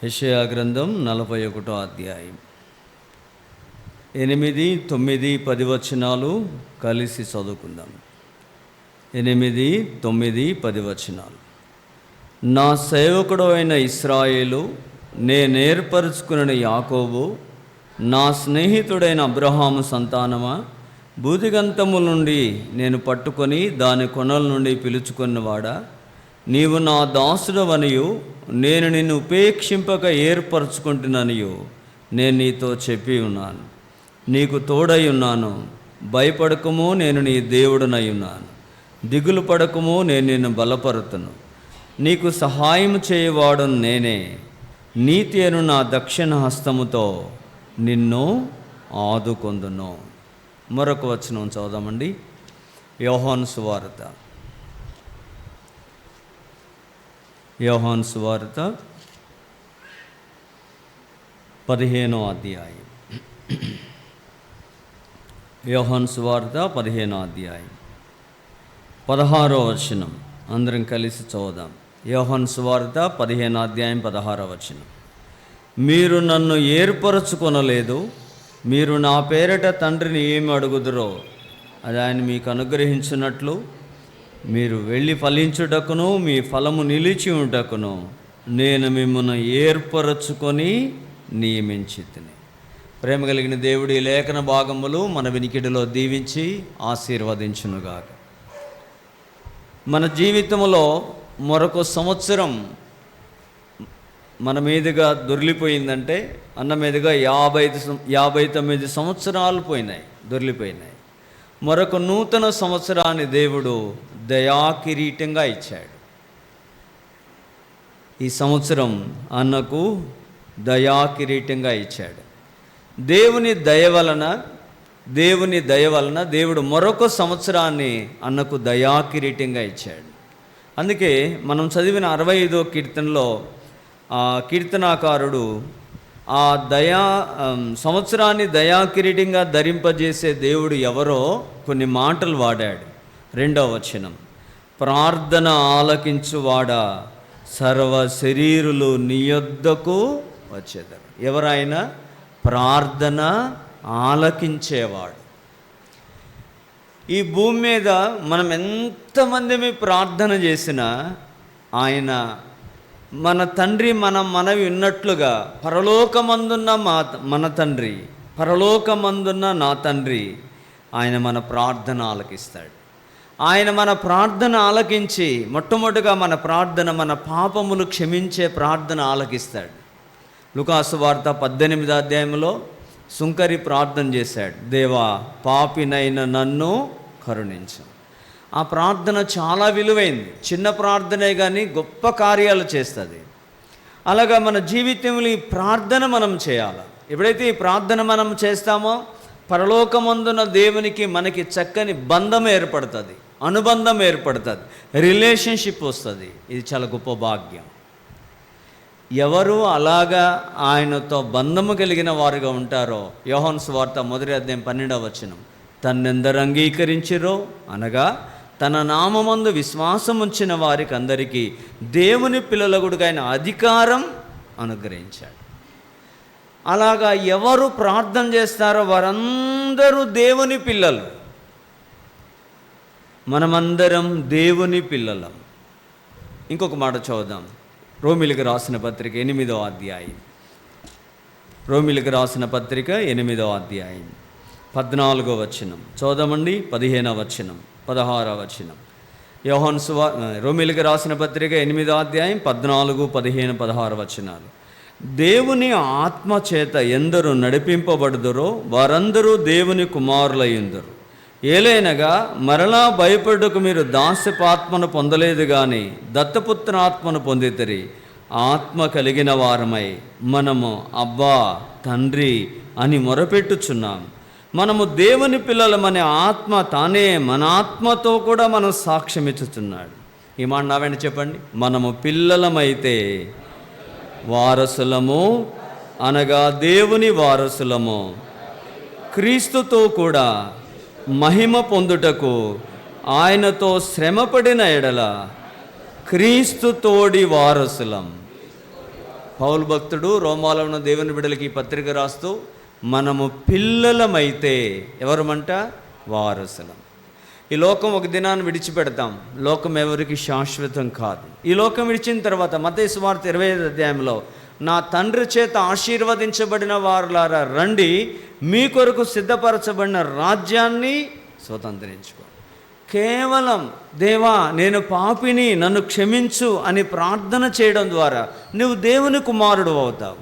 యెషయా గ్రంథం 41వ అధ్యాయం 8, 9, 10 వచనాలు కలిసి చదువుకుందాం. 8, 9, 10 వచనాలు. నా సేవకుడు అయిన ఇశ్రాయేలు, నేనేర్పరచుకున్న యాకోబు, నా స్నేహితుడైన అబ్రహాము సంతానమా, భూదిగంతముల నుండి నేను పట్టుకొని దాని కొనల నుండి పిలుచుకున్నవాడా, నీవు నా దాసుడవనియు నేను నిన్ను ఉపేక్షింపక ఏర్పరచుకుంటున్నానియు నేను నీతో చెప్పి ఉన్నాను. నీకు తోడై ఉన్నాను, భయపడకము, నేను నీ దేవుడనై ఉన్నాను. దిగులు పడకము, నేను నిన్ను బలపరుతును. నీకు సహాయం చేయవాడను నేనే, నీతి అను నా దక్షిణ హస్తముతో నిన్ను ఆదుకొందును. మరొక వచనం చదువుదామండి. యోహాను సువార్త 15వ అధ్యాయం. యోహాను సువార్త 15వ అధ్యాయం 16వ వచనం అందరం కలిసి చదువుదాం. యోహాను సువార్త 15వ అధ్యాయం 16వ వచనం. మీరు నన్ను ఏర్పరచుకొనలేదు, మీరు నా పేరిట తండ్రిని ఏమి అడుగుదురో అది ఆయన మీకు అనుగ్రహించినట్లు మీరు వెళ్ళి ఫలించుటకును మీ ఫలము నిలిచి ఉంటకును నేను మిమ్మల్ని ఏర్పరచుకొని నియమించితిని. ప్రేమ కలిగిన దేవుడి లేఖన భాగములు మన వినికిడిలో దీవించి ఆశీర్వదించునుగాక. మన జీవితంలో మరొక సంవత్సరం మన మీదుగా దొర్లిపోయిందంటే అన్న మీదుగా 59 సంవత్సరాలు దొర్లిపోయినాయి. మరొక నూతన సంవత్సరాన్ని దేవుడు దయా కిరీటంగా ఇచ్చాడు. ఈ సంవత్సరం అన్నకు దయా కిరీటంగా ఇచ్చాడు. దేవుని దయ వలన దేవుడు మరొక సంవత్సరాన్ని అన్నకు దయా కిరీటంగా ఇచ్చాడు. అందుకే మనం చదివిన 65వ కీర్తనలో ఆ కీర్తనాకారుడు ఆ సంవత్సరాన్ని దయా కిరీటంగా ధరింపజేసే దేవుడు ఎవరో కొన్ని మాటలు వాడాడు. 2వ వచనం, ప్రార్థన ఆలకించువాడా సర్వ శరీరులు నీ యొద్దకు వచ్చేదారు. ఎవరైనా ప్రార్థన ఆలకించేవాడు. ఈ భూమి మీద మనం ఎంతమంది ప్రార్థన చేసినా ఆయన మన తండ్రి మన మనవి ఉన్నట్లుగా పరలోకమందున్న మన తండ్రి, పరలోకమందున్న నా తండ్రి ఆయన మన ప్రార్థన ఆలకిస్తాడు. ఆయన మన ప్రార్థన ఆలకించి మొట్టమొదటిగా మన ప్రార్థన, మన పాపములు క్షమించే ప్రార్థన ఆలకిస్తాడు. లూకాసు వార్త 18వ అధ్యాయంలో సుంకరి ప్రార్థన చేశాడు, దేవా పాపినైన నన్ను కరుణించు. ఆ ప్రార్థన చాలా విలువైంది. చిన్న ప్రార్థనే కానీ గొప్ప కార్యాలు చేస్తుంది. అలాగా మన జీవితంలో ఈ ప్రార్థన మనం చేయాలి. ఎప్పుడైతే ఈ ప్రార్థన మనం చేస్తామో పరలోకమందున దేవునికి మనకి చక్కని బంధం ఏర్పడుతుంది, అనుబంధం ఏర్పడుతుంది, రిలేషన్షిప్ వస్తుంది. ఇది చాలా గొప్ప భాగ్యం. ఎవరు అలాగా ఆయనతో బంధము కలిగిన వారుగా ఉంటారో, యోహాను సువార్త 1వ అధ్యాయం 12వ వచనం, తన్నెందరు అంగీకరించిరో అనగా తన నామమందు విశ్వాసం ఉంచిన వారికి అందరికీ దేవుని పిల్లలగుడుగా ఆయన అధికారం అనుగ్రహించాడు. అలాగా ఎవరు ప్రార్థన చేస్తారో వారందరూ దేవుని పిల్లలు. మనమందరం దేవుని పిల్లలం. ఇంకొక మాట చదువుదాం. రోమిలికి రాసిన పత్రిక 8వ అధ్యాయం. రోమిలికి రాసిన పత్రిక 8వ అధ్యాయం 14వ వచనం చదువుదామండి. 15వ వచనం, 16వ వచనం. రోమిలికి రాసిన పత్రిక 8వ అధ్యాయం 14, 15, 16 వచనాలు. దేవుని ఆత్మ చేత ఎందరు నడిపింపబడుదురో వారందరూ దేవుని కుమారులయ్యుందురు. ఏలైనగా మరలా భయపడుటకు మీరు దాస్యపాత్మను పొందలేదు కానీ దత్తపుత్రాత్మను పొందితిరి. ఆత్మ కలిగిన వారమై మనము అబ్బా తండ్రి అని మొరపెట్టుచున్నాం. మనము దేవుని పిల్లలమనే ఆత్మ తానే మన ఆత్మతో కూడా మనం సాక్ష్యం ఇచ్చుచున్నాడు. ఈ మాట నా వెంట చెప్పండి. మనము పిల్లలమైతే వారసులము, అనగా దేవుని వారసులము, క్రీస్తుతో కూడా మహిమ పొందుటకు ఆయనతో శ్రమపడిన ఎడల క్రీస్తు తోడి వారసులం. పౌలు భక్తుడు రోమాలో ఉన్న దేవుని బిడ్డలకి ఈ పత్రిక రాస్తూ మనము పిల్లలమైతే ఎవరమంట? వారసులం. ఈ లోకం ఒక దినాన్ని విడిచిపెడతాం. లోకం ఎవరికి శాశ్వతం కాదు. ఈ లోకం విడిచిన తర్వాత మత్తయి సువార్త 25వ అధ్యాయంలో నా తండ్రి చేత ఆశీర్వదించబడిన వారులారా రండి, మీ కొరకు సిద్ధపరచబడిన రాజ్యాన్ని స్వతంత్రించుకో. కేవలం దేవా నేను పాపిని, నన్ను క్షమించు అని ప్రార్థన చేయడం ద్వారా నువ్వు దేవుని కుమారుడు అవుతావు.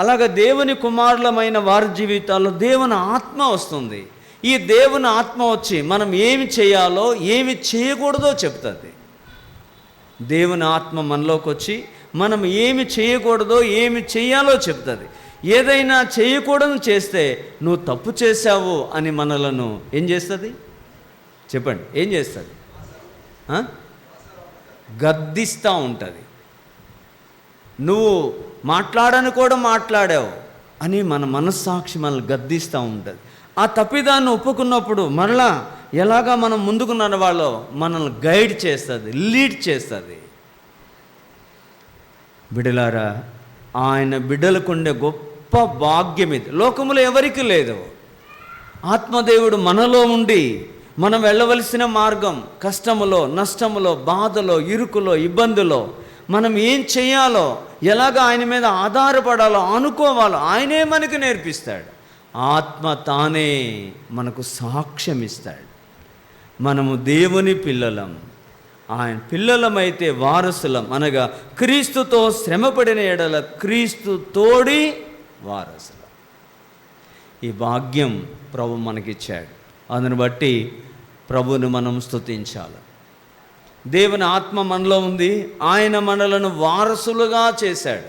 అలాగే దేవుని కుమారులమైన వారి జీవితాల్లో దేవుని ఆత్మ వస్తుంది. ఈ దేవుని ఆత్మ వచ్చి మనం ఏమి చేయాలో ఏమి చేయకూడదో చెప్తుంది. దేవుని ఆత్మ మనలోకి వచ్చి మనం ఏమి చేయకూడదో ఏమి చేయాలో చెప్తుంది. ఏదైనా చేయకూడదు చేస్తే నువ్వు తప్పు చేశావు అని మనలను ఏం చేస్తుంది? చెప్పండి, ఏం చేస్తుంది? గద్దిస్తూ ఉంటుంది. నువ్వు మాట్లాడని కూడా మాట్లాడావు అని మన మనస్సాక్షి మనల్ని గద్దిస్తూ ఉంటుంది. ఆ తప్పిదాన్ని ఒప్పుకున్నప్పుడు మరలా ఎలాగా మనం ముందుకు నడవాలో మనల్ని గైడ్ చేస్తుంది, లీడ్ చేస్తుంది. బిడ్డలారా, ఆయన బిడ్డలకుండే గొప్ప భాగ్యం ఇది. లోకములో ఎవరికి లేదు. ఆత్మదేవుడు మనలో ఉండి మనం వెళ్ళవలసిన మార్గం, కష్టములో, నష్టములో, బాధలో, ఇరుకులో, ఇబ్బందులో మనం ఏం చేయాలో, ఎలాగ ఆయన మీద ఆధారపడాలో, అనుకోవాలో ఆయనే మనకు నేర్పిస్తాడు. ఆత్మ తానే మనకు సాక్ష్యం ఇస్తాడు. మనము దేవుని పిల్లలం. ఆయన పిల్లలమైతే వారసులం, అనగా క్రీస్తుతో శ్రమపడిన ఎడల క్రీస్తు తోడి వారసులం. ఈ భాగ్యం ప్రభు మనకిచ్చాడు. అందుని బట్టి ప్రభువును మనం స్తుతించాలి. దేవుని ఆత్మ మనలో ఉంది. ఆయన మనలను వారసులుగా చేశాడు.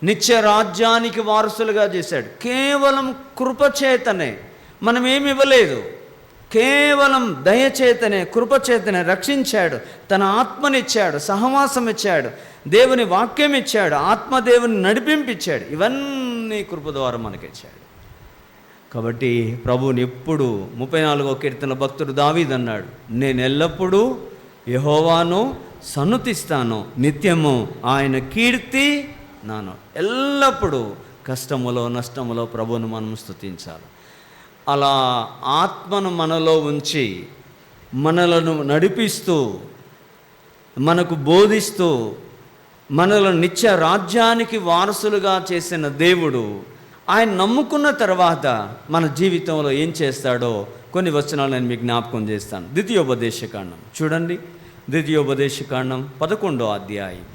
నిత్య రాజ్యానికి వారసులుగా చేశాడు. కేవలం కృపచేతనే, మనం ఏమి ఇవ్వలేదు. కేవలం దయచేతనే, కృపచేతనే రక్షించాడు. తన ఆత్మనిచ్చాడు, సహవాసం ఇచ్చాడు, దేవుని వాక్యం ఇచ్చాడు, ఆత్మదేవుని నడిపింపించాడు. ఇవన్నీ కృప ద్వారా మనకిచ్చాడు. కాబట్టి ప్రభువుని ఎప్పుడు 34వ కీర్తన భక్తుడు దావీదు అన్నాడు, నేను ఎల్లప్పుడూ యెహోవాను సన్నుతిస్తాను, నిత్యము ఆయన కీర్తి నాను. ఎల్లప్పుడూ కష్టములో నష్టములో ప్రభువును మనం స్తుతించాలి. అలా ఆత్మను మనలో ఉంచి మనలను నడిపిస్తూ మనకు బోధిస్తూ మనలను నిత్య రాజ్యానికి వారసులుగా చేసిన దేవుడు ఆయన నమ్ముకున్న తర్వాత మన జీవితంలో ఏం చేస్తాడో కొన్ని వచనాలు నేను మీకు జ్ఞాపకం చేస్తాను. ద్వితీయోపదేశకాండం చూడండి. ద్వితీయోపదేశకాండం 11వ అధ్యాయం.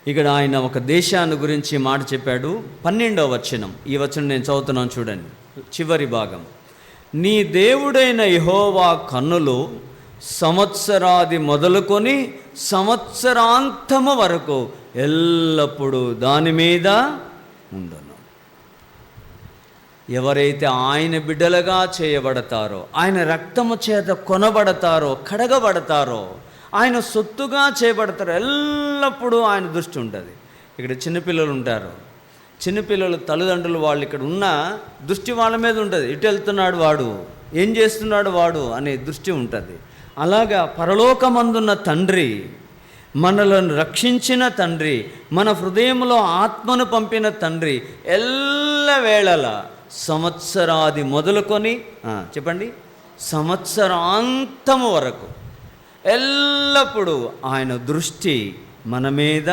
ఇక్కడ ఆయన ఒక దేశాన్ని గురించి మాట చెప్పాడు. 12వ వచనం. ఈ వచనం నేను చదువుతున్నాను చూడండి, చివరి భాగం. నీ దేవుడైన యెహోవా కన్నులు సంవత్సరాది మొదలుకొని సంవత్సరాంతము వరకు ఎల్లప్పుడూ దాని మీద ఉండును. ఎవరైతే ఆయన బిడ్డలుగా చేయబడతారో, ఆయన రక్తము చేత కొనబడతారో, కడగబడతారో, ఆయన సొత్తుగా చేయబడతారో, ఎల్లప్పుడూ ఆయన దృష్టి ఉంటుంది. ఇక్కడ చిన్నపిల్లలు ఉంటారు. చిన్నపిల్లలు తల్లిదండ్రులు వాళ్ళు ఇక్కడ ఉన్న దృష్టి వాళ్ళ మీద ఉంటుంది. ఇటు వెళ్తున్నాడు వాడు, ఏం చేస్తున్నాడు వాడు అనే దృష్టి ఉంటుంది. అలాగా పరలోకమందున్న తండ్రి, మనలను రక్షించిన తండ్రి, మన హృదయంలో ఆత్మను పంపిన తండ్రి ఎల్లవేళలా సంవత్సరాది మొదలుకొని చెప్పండి సంవత్సరాంతము వరకు ఎల్లప్పుడూ ఆయన దృష్టి మన మీద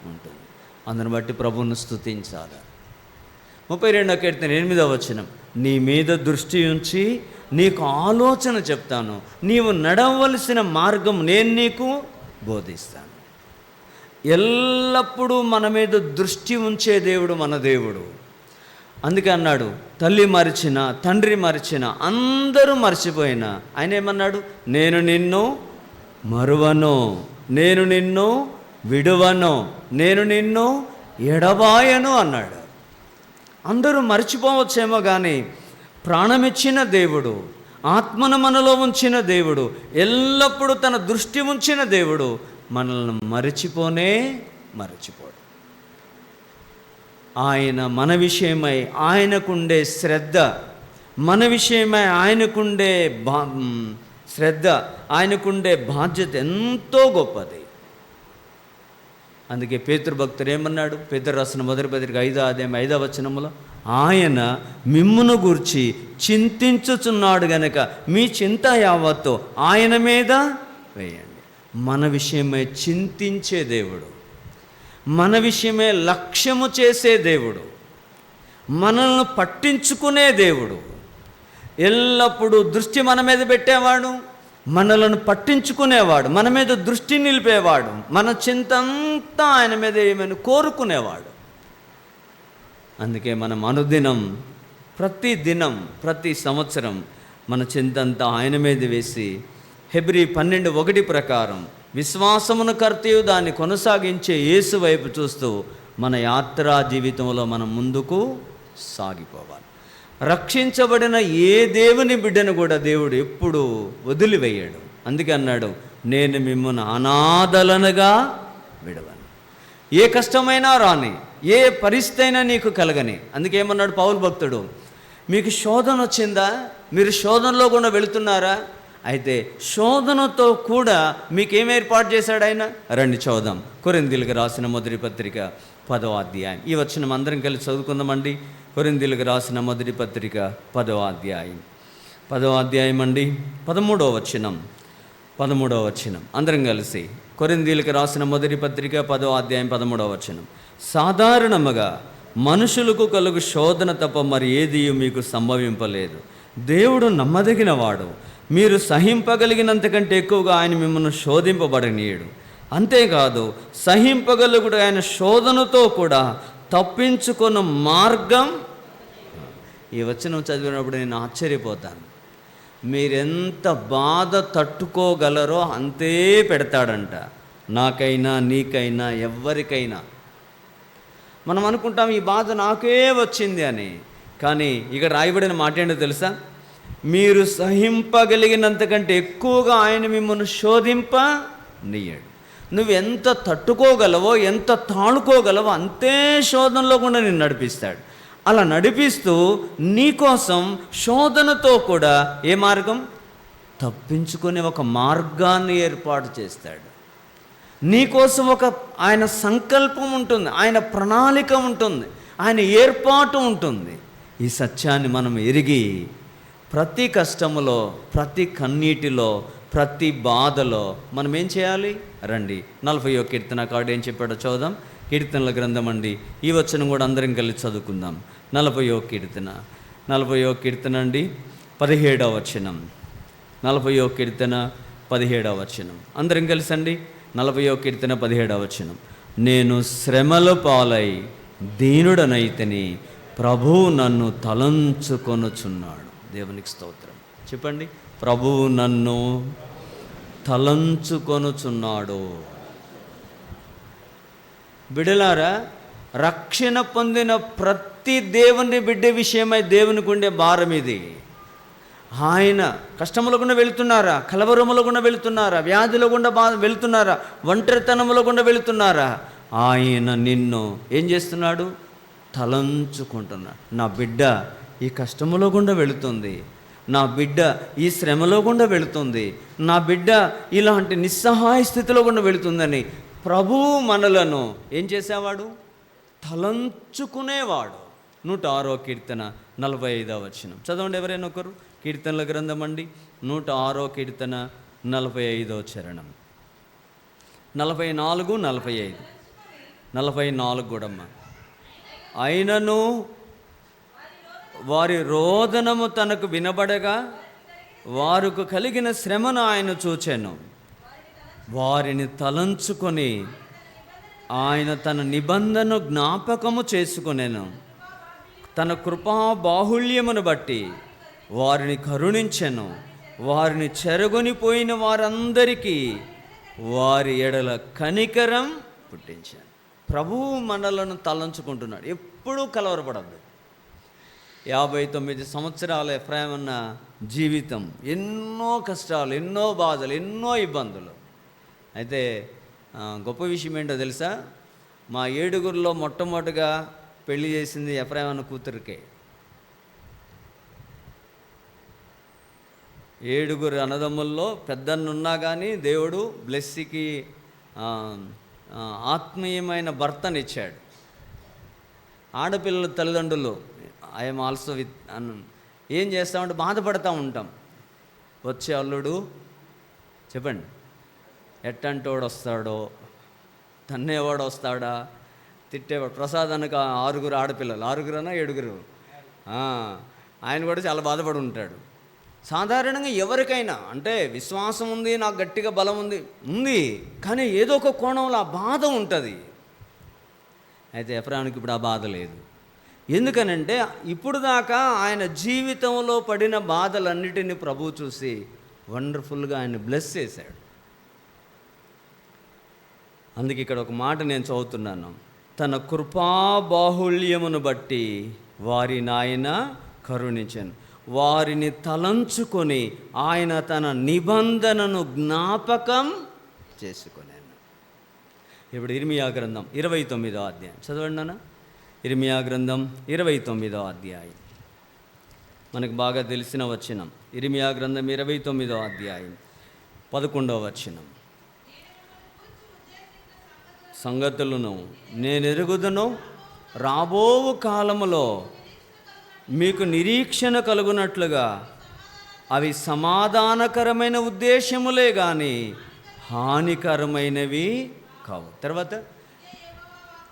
ఉంటుంది. అందుని బట్టి ప్రభువును స్తుతించాలి. 32వ కీర్తన 8వ వచనం, నీ మీద దృష్టి ఉంచి నీకు ఆలోచన చెప్తాను, నీవు నడవలసిన మార్గం నేను నీకు బోధిస్తాను. ఎల్లప్పుడూ మన మీద దృష్టి ఉంచే దేవుడు మన దేవుడు. అందుకే అన్నాడు, తల్లి మరిచిన, తండ్రి మరిచిన, అందరూ మర్చిపోయినా ఆయన ఏమన్నాడు, నేను నిన్ను మరువను, నేను నిన్ను విడువను, నేను నిన్ను ఎడబాయను అన్నాడు. అందరూ మర్చిపోవచ్చేమో కానీ ప్రాణమిచ్చిన దేవుడు, ఆత్మను మనలో ఉంచిన దేవుడు, ఎల్లప్పుడూ తన దృష్టి ఉంచిన దేవుడు మనల్ని మరచిపోడు. ఆయన మన విషయమై ఆయనకుండే శ్రద్ధ, మన విషయమై ఆయనకుండే శ్రద్ధ, ఆయనకుండే బాధ్యత ఎంతో గొప్పది. అందుకే పేతురు భక్తుడు ఏమన్నాడు, పేతురు రాసిన మొదటి పత్రిక 5వ అధ్యాయం 5వ వచనములో, ఆయన మిమ్మును గూర్చి చింతించుచున్నాడు గనక మీ చింత యావత్తు ఆయన మీద వేయండి. మన విషయమై చింతించే దేవుడు, మన విషయమే లక్ష్యము చేసే దేవుడు, మనల్ని పట్టించుకునే దేవుడు, ఎల్లప్పుడూ దృష్టి మన మీద పెట్టేవాడు, మనలను పట్టించుకునేవాడు, మన మీద దృష్టి నిలిపేవాడు, మన చింత అంతా ఆయన మీద ఏమైనా కోరుకునేవాడు. అందుకే మనం అనుదినం, ప్రతి దినం, ప్రతి సంవత్సరం మన చింతంతా ఆయన మీద వేసి హెబ్రీ 12:1 ప్రకారం విశ్వాసమును కర్తయు దాన్ని కొనసాగించే యేసు వైపు చూస్తూ మన యాత్రా జీవితంలో మనం ముందుకు సాగిపోవాలి. రక్షించబడిన ఏ దేవుని బిడ్డను కూడా దేవుడు ఎప్పుడు వదిలివేయడు. అందుకే అన్నాడు, నేను మిమ్మల్ని అనాథలనుగా విడవను. ఏ కష్టమైనా రాని, ఏ పరిస్థితి అయినా నీకు కలగని. అందుకేమన్నాడు పౌలు భక్తుడు, మీకు శోధన వచ్చిందా, మీరు శోధనలో కూడా వెళుతున్నారా, అయితే శోధనతో కూడా మీకేం ఏర్పాటు చేశాడు ఆయన, రండి చూద్దాం. కొరింథీయులకు రాసిన మొదటి పత్రిక 10వ అధ్యాయం. ఈ వచనం అందరం కలిసి చదువుకుందామండి. కొరింథీయులకు రాసిన మొదటి పత్రిక 10వ అధ్యాయం. 10వ అధ్యాయం అండి, 13వ వచనం అందరం కలిసి. కొరింథీయులకు రాసిన మొదటి పత్రిక 10వ అధ్యాయం 13వ వచనం. సాధారణముగా మనుషులకు కలుగు శోధన తప్ప మరి ఏది మీకు సంభవింపలేదు. దేవుడు నమ్మదగినవాడు, మీరు సహింపగలిగినంతకంటే ఎక్కువగా ఆయన మిమ్మల్ని శోధింపబడనీయడు. అంతేకాదు, సహింపగలుగుడు ఆయన శోధనతో కూడా తప్పించుకున్న మార్గం. ఈ వచనం చదివినప్పుడు నేను ఆశ్చర్యపోతాను. మీరెంత బాధ తట్టుకోగలరో అంతే పెడతాడంట, నాకైనా నీకైనా ఎవ్వరికైనా. మనం అనుకుంటాం ఈ బాధ నాకే వచ్చింది అని, కానీ ఇక్కడ రాయబడిన మాట ఏంటో తెలుసా, మీరు సహింపగలిగినంతకంటే ఎక్కువగా ఆయన మిమ్మల్ని శోధింపనీయడు. నువ్వు ఎంత తట్టుకోగలవో, ఎంత తాళుకోగలవో అంతే శోధనలో కూడా నిన్ను నడిపిస్తాడు. అలా నడిపిస్తూ నీకోసం శోధనతో కూడా ఏ మార్గం, తప్పించుకునే ఒక మార్గాన్ని ఏర్పాటు చేస్తాడు. నీకోసం ఆయన సంకల్పం ఉంటుంది, ఆయన ప్రణాళిక ఉంటుంది, ఆయన ఏర్పాటు ఉంటుంది. ఈ సత్యాన్ని మనం ఎరిగి ప్రతి కష్టములో, ప్రతి కన్నీటిలో, ప్రతి బాధలో మనం ఏం చేయాలి, రండి 40వ కీర్తన కాడు ఏం చెప్పాడో చూద్దాం. కీర్తనల గ్రంథం అండి, ఈ వచనం కూడా అందరం కలిసి చదువుకుందాం. 40వ కీర్తన అండి 17వ వచనం. 40వ కీర్తన 17వ వచనం అందరం కలిసి అండి. 40వ కీర్తన 17వ వచనం. నేను శ్రమల పాలై దీనుడనైతిని, ప్రభువు నన్ను తలంచుకొనుచున్నాడు. దేవునికి స్తోత్రం చెప్పండి. ప్రభువు నన్ను తలంచుకొనుచున్నాడు. బిడ్డలారా, రక్షణ పొందిన ప్రతి దేవుని బిడ్డ విషయమై దేవునికి ఉండే భారం ఇది. ఆయన కష్టముల గుండా వెళుతున్నారా, కలవరముల గుండా వెళుతున్నారా, వ్యాధుల గుండా వెళుతున్నారా, ఒంటరితనముల గుండా వెళుతున్నారా, ఆయన నిన్ను ఏం చేస్తున్నాడు, తలంచుకుంటున్నాడు. నా బిడ్డ ఈ కష్టములో గుండా వెళుతుంది, నా బిడ్డ ఈ శ్రమలో గుండా వెళుతుంది, నా బిడ్డ ఇలాంటి నిస్సహాయ స్థితిలో గుండా వెళుతుందని ప్రభువు మనలను ఏం చేసేవాడు, తలంచుకునేవాడు. 106వ కీర్తన 45వ వచనం చదవండి ఎవరైనా ఒకరు. కీర్తనల గ్రంథం అండి, 106వ కీర్తన 45వ చరణం. 44, 45, 44 కూడా అమ్మ. అయినను వారి రోదనము తనకు వినబడగా వారికి కలిగిన శ్రమను ఆయన చూచెను. వారిని తలంచుకొని ఆయన తన నిబంధన జ్ఞాపకము చేసుకొనెను. తన కృపా బాహుళ్యమును బట్టి వారిని కరుణించెను. వారిని చెరగొనిపోయిన వారందరికీ వారి ఎడల కనికరం పుట్టించాను. ప్రభువు మనలను తలంచుకుంటున్నాడు. ఎప్పుడూ కలవరపడద్దు. 59 సంవత్సరాల ఎఫ్రాయిం అన్న జీవితం ఎన్నో కష్టాలు, ఎన్నో బాధలు, ఎన్నో ఇబ్బందులు. అయితే గొప్ప విషయం ఏంటో తెలుసా? మా 7గురిలో మొట్టమొదటిగా పెళ్లి చేసింది ఎఫ్రాయిం అన్న కూతురికే. 7గురు అన్నదమ్ముల్లో పెద్దన్నున్నా కానీ దేవుడు బ్లెస్సీకి ఆత్మీయమైన భర్తనిచ్చాడు. ఆడపిల్లల తల్లిదండ్రులు ఐఎమ్ ఆల్సో విత్ ఏం చేస్తామంటే బాధపడతా ఉంటాం. వచ్చే అల్లుడు చెప్పండి ఎట్టంటోడు వస్తాడో, తన్నేవాడు వస్తాడా, తిట్టేవాడు. ప్రసాద్ అనక 6 ఆడపిల్లలు, 6 7 ఆయన కూడా చాలా బాధపడి ఉంటాడు. సాధారణంగా ఎవరికైనా అంటే విశ్వాసం ఉంది, నాకు గట్టిగా బలం ఉంది కానీ ఏదో ఒక కోణంలో ఆ బాధ ఉంటుంది. అయితే ఎఫ్రాయిముకి ఇప్పుడు ఆ బాధ లేదు. ఎందుకనంటే ఇప్పుడు దాకా ఆయన జీవితంలో పడిన బాధలన్నిటినీ ప్రభువు చూసి వండర్ఫుల్గా ఆయన బ్లెస్ చేశాడు. అందుకే ఇక్కడ ఒక మాట నేను చదువుతున్నాను. తన కృపాబాహుళ్యమును బట్టి వారిని ఆయన కరుణించాను. వారిని తలంచుకొని ఆయన తన నిబంధనను జ్ఞాపకం చేసుకున్నాను. ఇప్పుడు ఇర్మియా గ్రంథం 29వ అధ్యాయం చదవండి నాన్న. ఇర్మియా గ్రంథం 29వ అధ్యాయం మనకు బాగా తెలిసిన వచనం. ఇర్మియా గ్రంథం 29వ అధ్యాయం 11వ వచనం. సంగతులను నేనెరుగుదును, రాబోవు కాలములో మీకు నిరీక్షణ కలుగునట్లుగా అవి సమాధానకరమైన ఉద్దేశములే కానీ హానికరమైనవి కావు. తర్వాత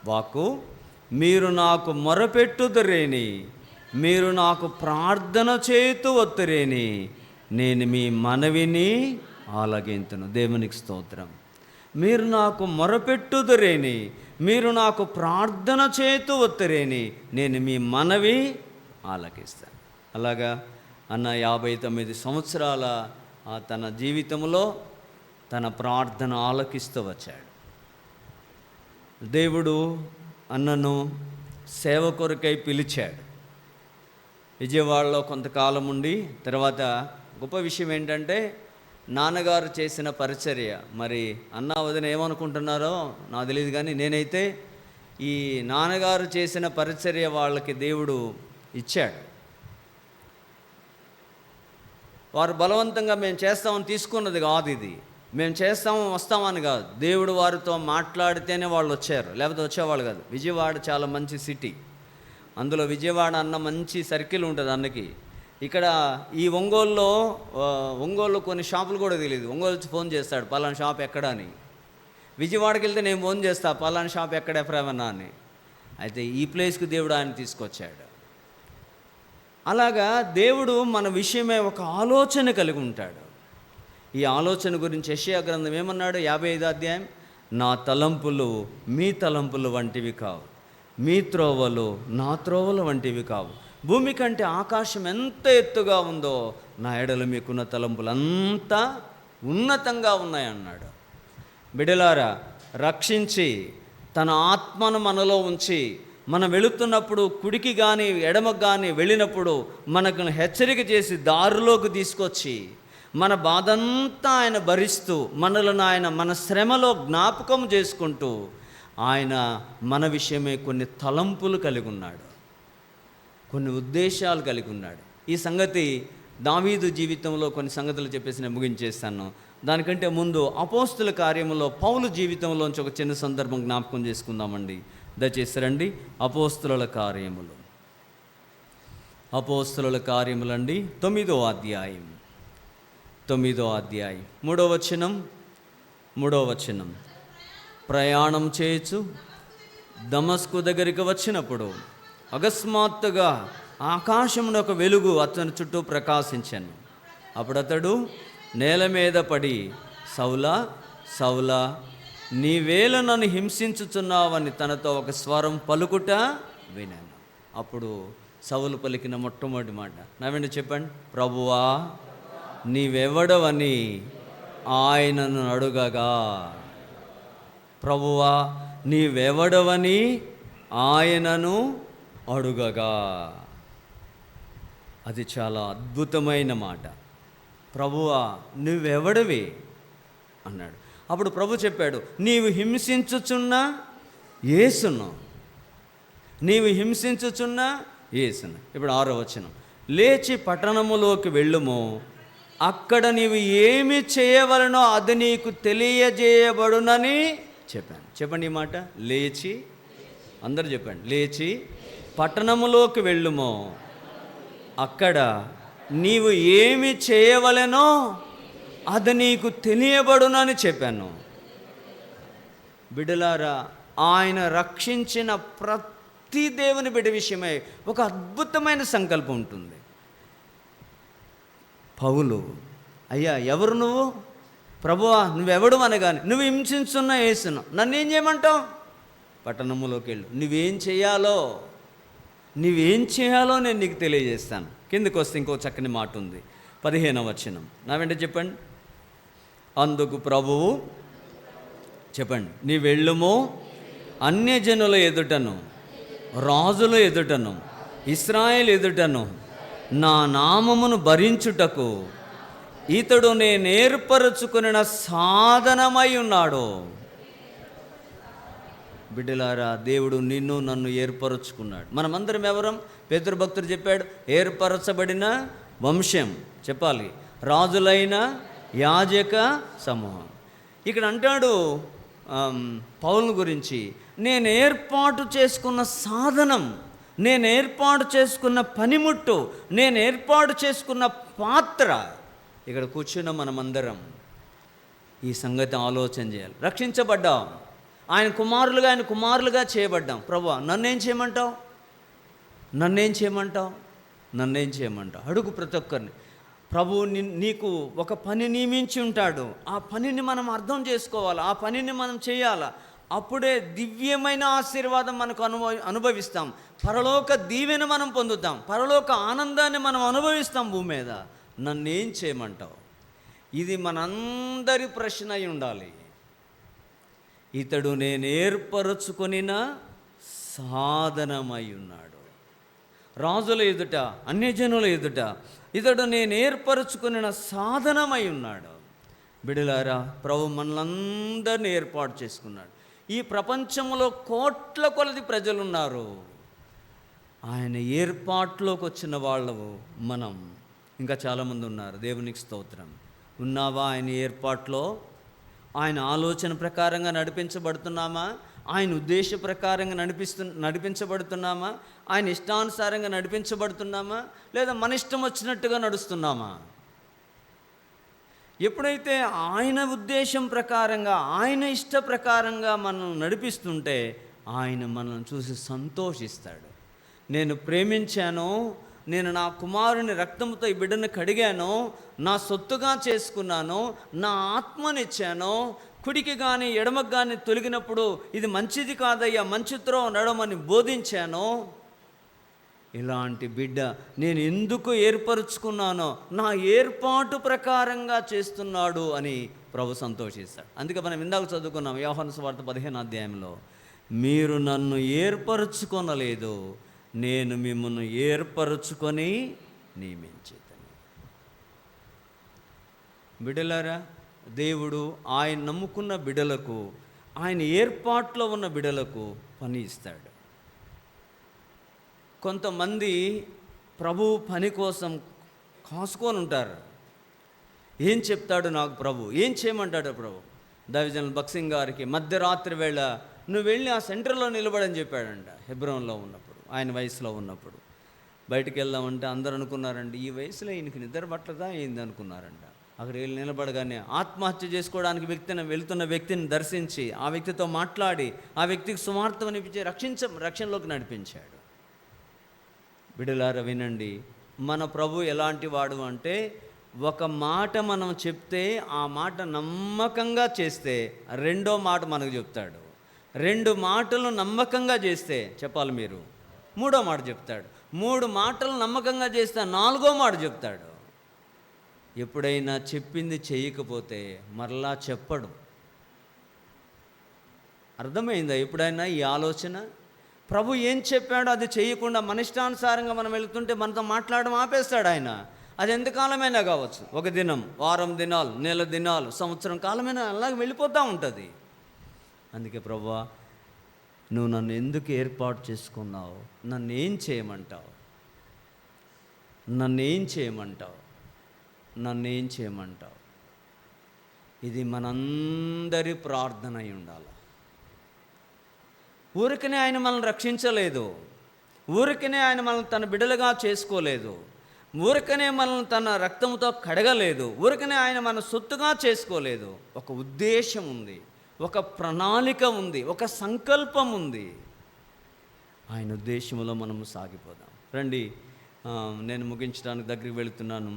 వాక్కు, మీరు నాకు మొరపెట్టుదురేని, మీరు నాకు ప్రార్థన చేతు వత్తురేని, నేను మీ మనవిని ఆలకింతును. దేవునికి స్తోత్రం. మీరు నాకు మొరపెట్టుదురేని, మీరు నాకు ప్రార్థన చేతు వత్తురేని, నేను మీ మనవి ఆలకిస్తాను. అలాగా అన్న 59 సంవత్సరాల తన జీవితంలో తన ప్రార్థన ఆలకిస్తూ వచ్చాడు. దేవుడు అన్నను సేవ కొరకై పిలిచాడు. విజయవాడలో కొంతకాలం ఉండి తర్వాత గొప్ప విషయం ఏంటంటే నాన్నగారు చేసిన పరిచర్య. మరి అన్న వదిన ఏమనుకుంటున్నారో నాకు తెలియదు కానీ నేనైతే ఈ నాన్నగారు చేసిన పరిచర్య వాళ్ళకి దేవుడు ఇచ్చాడు. వారు బలవంతంగా మేము చేస్తామని తీసుకున్నది కాదు. ఇది మేము చేస్తాము వస్తామని కాదు. దేవుడు వారితో మాట్లాడితేనే వాళ్ళు వచ్చారు, లేకపోతే వచ్చేవాళ్ళు కాదు. విజయవాడ చాలా మంచి సిటీ. అందులో విజయవాడ అన్న మంచి సర్కిల్ ఉంటుంది అన్నకి. ఇక్కడ ఈ ఒంగోలులో కొన్ని షాపులు కూడా తెలియదు. ఒంగోలు ఫోన్ చేస్తాడు, పలానా షాప్ ఎక్కడ అని. విజయవాడకి వెళ్తే నేను ఫోన్ చేస్తా, పలానా షాప్ ఎక్కడ ఎఫ్రాయిమన్నా అని. అయితే ఈ ప్లేస్కి దేవుడు ఆయన తీసుకొచ్చాడు. అలాగా దేవుడు మన విషయమే ఒక ఆలోచన కలిగి ఉంటాడు. ఈ ఆలోచన గురించి యెషయా గ్రంథం ఏమన్నాడు? 55వ అధ్యాయం, నా తలంపులు మీ తలంపులు వంటివి కావు, మీ త్రోవలు నా త్రోవలు వంటివి కావు. భూమి కంటే ఆకాశం ఎంత ఎత్తుగా ఉందో నా ఎడల మీకున్న తలంపులు అంతా ఉన్నతంగా ఉన్నాయన్నాడు. బిడలారా, రక్షించి తన ఆత్మను మనలో ఉంచి మనం వెళుతున్నప్పుడు కుడికి కానీ ఎడమకు కానీ వెళ్ళినప్పుడు మనకు హెచ్చరిక చేసి దారిలోకి తీసుకొచ్చి మన బాధంతా ఆయన భరిస్తూ మనలను ఆయన మన శ్రమలో జ్ఞాపకం చేసుకుంటూ ఆయన మన విషయమే కొన్ని తలంపులు కలిగి ఉన్నాడు, కొన్ని ఉద్దేశాలు కలిగి ఉన్నాడు. ఈ సంగతి దావీదు జీవితంలో కొన్ని సంగతులు చెప్పేసి నేను ముగించేస్తాను. దానికంటే ముందు అపోస్తుల కార్యములో పౌలు జీవితంలోంచి ఒక చిన్న సందర్భం జ్ఞాపకం చేసుకుందామండి. దయచేసి రండి. అపోస్తుల కార్యములు అపోస్తలుల కార్యములండి 9వ అధ్యాయం 3వ వచనం. ప్రయాణం చేయొచ్చు దమస్కు దగ్గరికి వచ్చినప్పుడు అకస్మాత్తుగా ఆకాశమున ఒక వెలుగు అతని చుట్టూ ప్రకాశించాను. అప్పుడు అతడు నేల మీద పడి, సౌలా సౌలా, నీవేళ నన్ను హింసించుచున్నావని తనతో ఒక స్వరం పలుకుట వినాను. అప్పుడు సౌలు పలికిన మొట్టమొదటి మాట నవ్వండి, చెప్పండి. ప్రభువా నీవెవడవని ఆయనను అడుగగా, ప్రభువా నీవెవడవని ఆయనను అడుగగా. అది చాలా అద్భుతమైన మాట. ప్రభువా నువ్వెవడవి అన్నాడు. అప్పుడు ప్రభు చెప్పాడు, నీవు హింసించుచున్న యేసును, నీవు హింసించుచున్న యేసును. ఇప్పుడు 6వ వచనం. లేచి పట్టణములోకి వెళ్ళుము, అక్కడ నీవు ఏమి చేయవలనో అది నీకు తెలియజేయబడునని చెప్పాను. చెప్పండి ఈ మాట. లేచి, అందరూ చెప్పండి. లేచి పట్టణములోకి వెళ్ళుము, అక్కడ నీవు ఏమి చేయవలెనో అది నీకు తెలియబడునని చెప్పాను. బిడ్డలారా, ఆయన రక్షించిన ప్రతి దేవుని బిడ్డ విషయమై ఒక అద్భుతమైన సంకల్పం ఉంటుంది. పౌలు, అయ్యా ఎవరు నువ్వు? ప్రభువా నువ్వెవడు అనగానే, నువ్వు హింసించున్న యేసును నన్నేం చేయమంటావు? పట్టణములోకి వెళ్ళు, నువ్వేం చేయాలో నేను నీకు తెలియజేస్తాను. కిందకు వస్తే ఇంకో చక్కని మాట ఉంది. 15వ వచనం నా వెంట చెప్పండి. అందుకు ప్రభువు చెప్పండి, నీ వెళ్ళుము, అన్యజనుల ఎదుటను రాజుల ఎదుటను ఇశ్రాయేలు ఎదుటను నా నామమును భరించుటకు ఇతడు నేను ఏర్పరచుకున్న సాధనమై ఉన్నాడు. బిడ్డలారా, దేవుడు నిన్ను నన్ను ఏర్పరచుకున్నాడు. మనమందరం ఎవరం? పేతురు భక్తుడు చెప్పాడు, ఏర్పరచబడిన వంశం. చెప్పాలి, రాజులైన యాజక సమూహం. ఇక్కడ అంటాడు పౌలు గురించి, నేను ఏర్పాటు చేసుకున్న సాధనం, నేను ఏర్పాటు చేసుకున్న పనిముట్టు, నేను ఏర్పాటు చేసుకున్న పాత్ర. ఇక్కడ కూర్చున్న మనమందరం ఈ సంగతి ఆలోచన చేయాలి. రక్షించబడ్డాం, ఆయన కుమారులుగా చేయబడ్డాం. ప్రభువా నన్నేం చేయమంటావు? అడుగు ప్రతి ఒక్కరిని. ప్రభువు నీకు ఒక పని నియమించి ఉంటాడు. ఆ పనిని మనం అర్థం చేసుకోవాలి, ఆ పనిని మనం చేయాలా. అప్పుడే దివ్యమైన ఆశీర్వాదం మనకు అనుభవిస్తాం. పరలోక దీవెన మనం పొందుతాం, పరలోక ఆనందాన్ని మనం అనుభవిస్తాం భూమి మీద. నన్నేం చేయమంటావు? ఇది మనందరి ప్రశ్న అయి ఉండాలి. ఇతడు నేను ఏర్పరచుకొనిన సాధనమై ఉన్నాడు. రాజుల ఎదుట, అన్యజనుల ఎదుట ఇతడు నేను ఏర్పరచుకొనిన సాధనమై ఉన్నాడు. బిడ్డలారా, ప్రభు మనలందరినీ ఏర్పాటు చేసుకున్నాడు. ఈ ప్రపంచంలో కోట్ల కొలది ప్రజలున్నారు. ఆయన ఏర్పాటులోకి వచ్చిన వాళ్ళు మనం. ఇంకా చాలామంది ఉన్నారు. దేవునికి స్తోత్రం. ఉన్నావా ఆయన ఏర్పాట్లో? ఆయన ఆలోచన ప్రకారంగా నడిపించబడుతున్నామా? ఆయన ఉద్దేశ ప్రకారంగా నడిపించబడుతున్నామా? ఆయన ఇష్టానుసారంగా నడిపించబడుతున్నామా? లేదా మన ఇష్టం వచ్చినట్టుగా నడుస్తున్నామా? ఎప్పుడైతే ఆయన ఉద్దేశం ప్రకారంగా, ఆయన ఇష్ట ప్రకారంగా మనం నడిపిస్తుంటే ఆయన మనల్ని చూసి సంతోషిస్తాడు. నేను ప్రేమించాను, నేను నా కుమారుని రక్తంతో ఈ బిడ్డను కడిగాను, నా సొత్తుగా చేసుకున్నాను, నా ఆత్మనిచ్చాను, కుడికి కానీ ఎడమకు కానీ తొలగినప్పుడు ఇది మంచిది కాదయ్యా, మంచిత్రో నడమని బోధించాను. ఇలాంటి బిడ్డ నేను ఎందుకు ఏర్పరచుకున్నానో నా ఏర్పాటు ప్రకారంగా చేస్తున్నాడు అని ప్రభు సంతోషిస్తాడు. అందుకే మనం ఇందాక చదువుకున్నాం యోహాను సువార్త 15వ అధ్యాయంలో, మీరు నన్ను ఏర్పరచుకొనలేదు, నేను మిమ్మల్ని ఏర్పరచుకొని నియమించేదని. బిడ్డలారా, దేవుడు ఆయన నమ్ముకున్న బిడ్డలకు, ఆయన ఏర్పాట్లో ఉన్న బిడ్డలకు పని ఇస్తాడు. కొంతమంది ప్రభు పని కోసం కాసుకొని ఉంటారు. ఏం చెప్తాడు నాకు ప్రభు, ఏం చేయమంటాడు ప్రభు? దైవజనులు భక్సింగ్ గారికి మధ్యరాత్రి వేళ నువ్వు వెళ్ళి ఆ సెంటర్లో నిలబడని చెప్పాడంట. హెబ్రోన్లో ఉన్నప్పుడు, ఆయన వయసులో ఉన్నప్పుడు. బయటికి వెళ్దామంటే అందరూ అనుకున్నారండి, ఈ వయసులో ఈయనకి నిద్ర పట్టదా ఏంది అనుకున్నారంట. అక్కడికి వెళ్ళి నిలబడగానే ఆత్మహత్య చేసుకోవడానికి వెళ్తున్న వ్యక్తిని దర్శించి ఆ వ్యక్తితో మాట్లాడి ఆ వ్యక్తికి సువార్త వినిపించి రక్షణలోకి నడిపించాడు. బిడ్డలారా వినండి, మన ప్రభు ఎలాంటి వాడు అంటే, ఒక మాట మనం చెప్తే ఆ మాట నమ్మకంగా చేస్తే రెండో మాట మనకు చెప్తాడు. 2 మాటలు నమ్మకంగా చేస్తే చెప్పాలి మీరు 3వ మాట చెప్తాడు. 3 మాటలు నమ్మకంగా చేస్తే 4వ మాట చెప్తాడు. ఎప్పుడైనా చెప్పింది చేయకపోతే మరలా చెప్పడు. అర్థమైందా ఎప్పుడైనా ఈ ఆలోచన? ప్రభు ఏం చెప్పాడో అది చేయకుండా మన ఇష్టానుసారంగా మనం వెళుతుంటే మనతో మాట్లాడడం ఆపేస్తాడు ఆయన. అది ఎంతకాలమైనా కావచ్చు, 1 దినం, వారం దినాలు, నెల దినాలు, సంవత్సరం కాలమైనా అలాగే వెళ్ళిపోతూ ఉంటుంది. అందుకే ప్రభువా, నువ్వు నన్ను ఎందుకు ఏర్పాటు చేసుకున్నావు? నన్ను ఏం చేయమంటావు? నన్నేం చేయమంటావు? నన్నేం చేయమంటావు? ఇది మనందరి ప్రార్థన అయి ఉండాలి. ఊరికనే ఆయన మనల్ని రక్షించలేదు, ఊరికనే ఆయన మనల్ని తన బిడ్డలుగా చేసుకోలేదు, ఊరికనే మనల్ని తన రక్తంతో కడగలేదు, ఊరికనే ఆయన మన సొత్తుగా చేసుకోలేదు. ఒక ఉద్దేశం ఉంది, ఒక ప్రణాళిక ఉంది, ఒక సంకల్పం ఉంది. ఆయన ఉద్దేశంలో మనము సాగిపోదాం. రండి, నేను ముగించడానికి దగ్గరికి వెళుతున్నాను.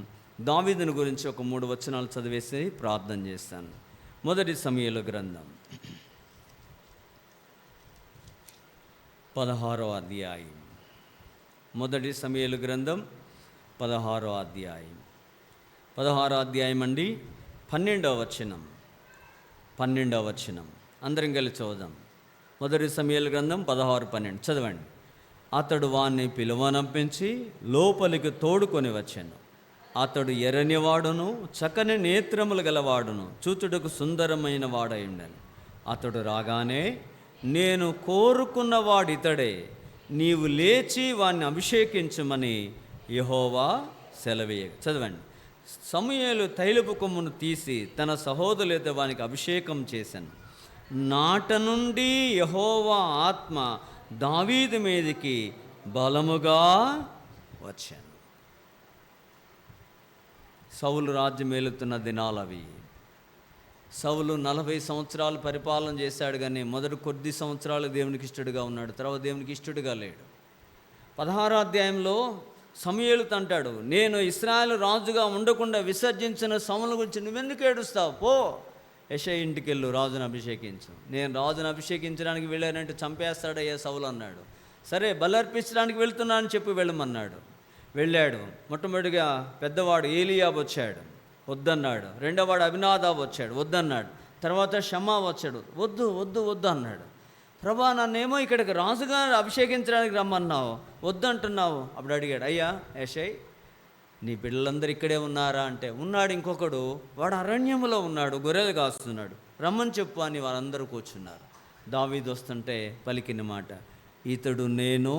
దావీదుని గురించి ఒక 3 వచనాలు చదివేసి ప్రార్థన చేస్తాను. 1 సమూయేలు గ్రంథం 16వ అధ్యాయం. 1 సమూయేలు గ్రంథం 16వ అధ్యాయం. 16వ అధ్యాయం అండి, 12వ వచనం. 12వ వచనం అందరం కలిసి చదువుదాం. 1 సమూయేలు గ్రంథం 16:12 చదవండి. అతడు వాణ్ణి పిలువనంపించి లోపలికి తోడుకొని వచ్చాను. అతడు ఎర్రనివాడును చక్కని నేత్రములు గలవాడును చూచుటకు సుందరమైన వాడై ఉండను. అతడు రాగానే, నేను కోరుకున్నవాడితడే, నీవు లేచి వాణ్ణి అభిషేకించమని యెహోవా సెలవీయగా. చదవండి. సమూయేలు తైలపు కొమ్మును తీసి తన సహోదరులతో వానికి అభిషేకం చేశాను. నాట నుండి యెహోవా ఆత్మ దావీదు మీదికి బలముగా వచ్చాను. సౌలు రాజ్యం ఏలుతున్న దినాలవి. సౌలు 40 సంవత్సరాలు పరిపాలన చేశాడు, కానీ మొదటి కొద్ది సంవత్సరాలు దేవునికి ఇష్టడుగా ఉన్నాడు, తర్వాత దేవునికి ఇష్టడుగా లేడు. 16వ అధ్యాయంలో సమూయేలుతో అంటాడు, నేను ఇశ్రాయేలు రాజుగా ఉండకుండా విసర్జించిన సౌలు గురించి నువ్వెందుకు ఏడుస్తావు? పో, యెషయి ఇంటికి వెళ్ళు, రాజును అభిషేకించు. నేను రాజును అభిషేకించడానికి వెళ్ళానంటే చంపేస్తాడయ్యా సౌలు అన్నాడు. సరే, బలర్పించడానికి వెళ్తున్నానని చెప్పి వెళ్ళమన్నాడు. వెళ్ళాడు. మొట్టమొదటిగా పెద్దవాడు ఏలీయాబు వచ్చాడు, వద్దన్నాడు. రెండోవాడు అభినాదాబు వచ్చాడు, వద్దన్నాడు. తర్వాత షమ్మా వచ్చాడు, వద్దు వద్దు వద్దు అన్నాడు. ప్రభా, నన్నేమో ఇక్కడికి రాజుగా అభిషేకించడానికి రమ్మన్నావు, వద్దంటున్నావు. అప్పుడు అడిగాడు, అయ్యా యెషయి, నీ పిల్లలందరూ ఇక్కడే ఉన్నారా అంటే, ఉన్నాడు. ఇంకొకడు, వాడు అరణ్యములో ఉన్నాడు, గొర్రెలు కాస్తున్నాడు, రమ్మని చెప్పు అని వారందరూ కూర్చున్నారు. దావీదు వస్తుంటే పలికిన మాట, ఇతడు నేను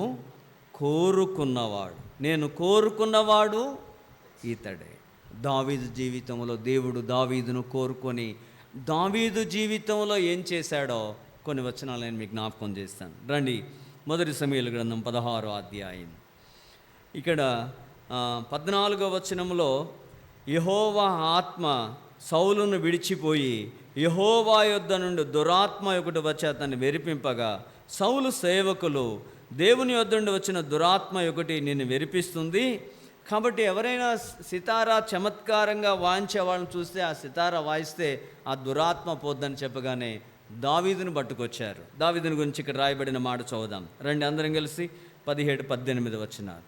కోరుకున్నవాడు. నేను కోరుకున్నవాడు ఇతడే. దావీదు జీవితంలో దేవుడు దావీదును కోరుకొని దావీదు జీవితంలో ఏం చేశాడో కొన్ని వచనాలు నేను మీకు జ్ఞాపకం చేస్తాను. రండి, 1 సమూయేలు గ్రంథం 16వ అధ్యాయం. ఇక్కడ 14వ వచనంలో, యెహోవా ఆత్మ సౌలును విడిచిపోయి యెహోవా యొద్ద నుండి దురాత్మ ఒకటి వచ్చి అతన్ని వెరిపింపగా, సౌలు సేవకులు, దేవుని యొద్ద నుండి వచ్చిన దురాత్మ ఒకటి నిన్ను వెరిపిస్తుంది, కాబట్టి ఎవరైనా సితారా చమత్కారంగా వాయించే వాళ్ళని చూస్తే ఆ సితారా వాయిస్తే ఆ దురాత్మ పోద్దని చెప్పగానే దావీదును పట్టుకొచ్చారు. దావీదుని గురించి ఇక్కడ రాయబడిన మాట చదువుదాం రండి, అందరం కలిసి. 17-18 వచనాలు.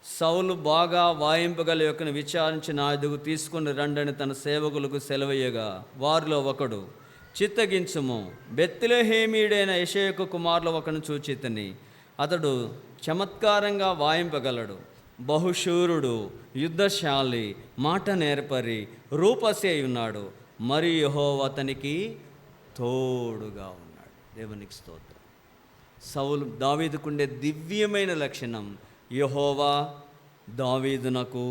సౌలు బాగా వాయింపగల యొక్కను విచారించి నా ఎదుగు తీసుకుని రండని తన సేవకులకు సెలవయ్యగా, వారిలో ఒకడు, చిత్తగించుము, బెత్లెహేమీయుడైన యెషయకు కుమారుల ఒకను చూచితిని. అతడు చమత్కారంగా వాయింపగలడు, బహుశూరుడు, యుద్ధశాలి, మాట నేర్పరి, రూపసి అయి ఉన్నాడు, మరి యెహోవా అతనికి తోడుగా ఉన్నాడు. దేవునికి స్తోత్రం. సౌలు దావీదుకుండే దివ్యమైన లక్షణం, యెహోవా దావీదునకు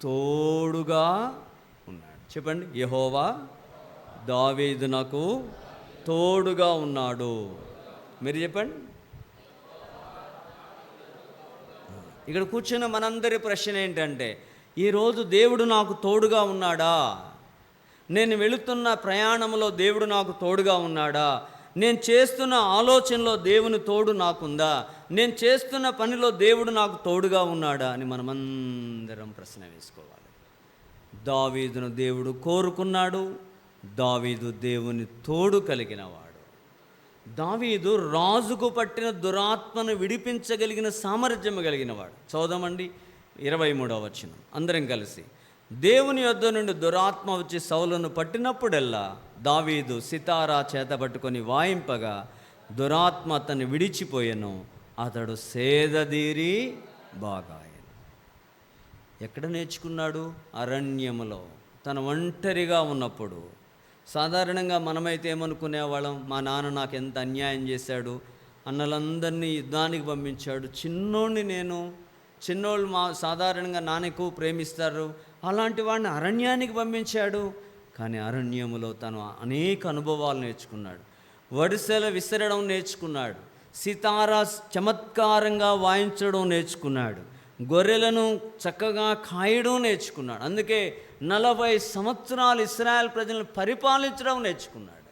తోడుగా ఉన్నాడు. చెప్పండి, యెహోవా దావీదునకు తోడుగా ఉన్నాడు. మీరు చెప్పండి. ఇక్కడ కూర్చున్న మనందరి ప్రశ్న ఏంటంటే, ఈరోజు దేవుడు నాకు తోడుగా ఉన్నాడా? నేను వెళుతున్న ప్రయాణంలో దేవుడు నాకు తోడుగా ఉన్నాడా? నేను చేస్తున్న ఆలోచనలో దేవుని తోడు నాకుందా? నేను చేస్తున్న పనిలో దేవుడు నాకు తోడుగా ఉన్నాడా అని మనమందరం ప్రశ్న వేసుకోవాలి. దావీదును దేవుడు కోరుకున్నాడు. దావీదు దేవుని తోడు కలిగినవాడు. దావీదు రాజుకు పట్టిన దురాత్మను విడిపించగలిగిన సామర్థ్యం కలిగినవాడు. చదువుదామండి 23వ వచనం అందరం కలిసి. దేవుని యొద్ద నుండి దురాత్మ వచ్చి సౌలును పట్టినప్పుడల్లా దావీదు సితారా చేత పట్టుకొని వాయింపగా దురాత్మ అతన్ని విడిచిపోయెను, అతడు సేదదీరి బాగాయెను. ఎక్కడ నేర్చుకున్నాడు? అరణ్యములో తన ఒంటరిగా ఉన్నప్పుడు. సాధారణంగా మనమైతే ఏమనుకునేవాళ్ళం, మా నాన్న నాకు ఎంత అన్యాయం చేశాడు, అన్నలందరినీ యుద్ధానికి పంపించాడు, చిన్నోళ్ళు సాధారణంగా నాన్న ఎక్కువ ప్రేమిస్తారు, అలాంటి వాడిని అరణ్యానికి పంపించాడు. కానీ అరణ్యములో తను అనేక అనుభవాలు నేర్చుకున్నాడు. వడిసెల విసరడం నేర్చుకున్నాడు. సితారా చమత్కారంగా వాయించడం నేర్చుకున్నాడు. గొర్రెలను చక్కగా కాయడం నేర్చుకున్నాడు. అందుకే 40 సంవత్సరాలు ఇశ్రాయేల్ ప్రజలను పరిపాలించడం నేర్చుకున్నాడు.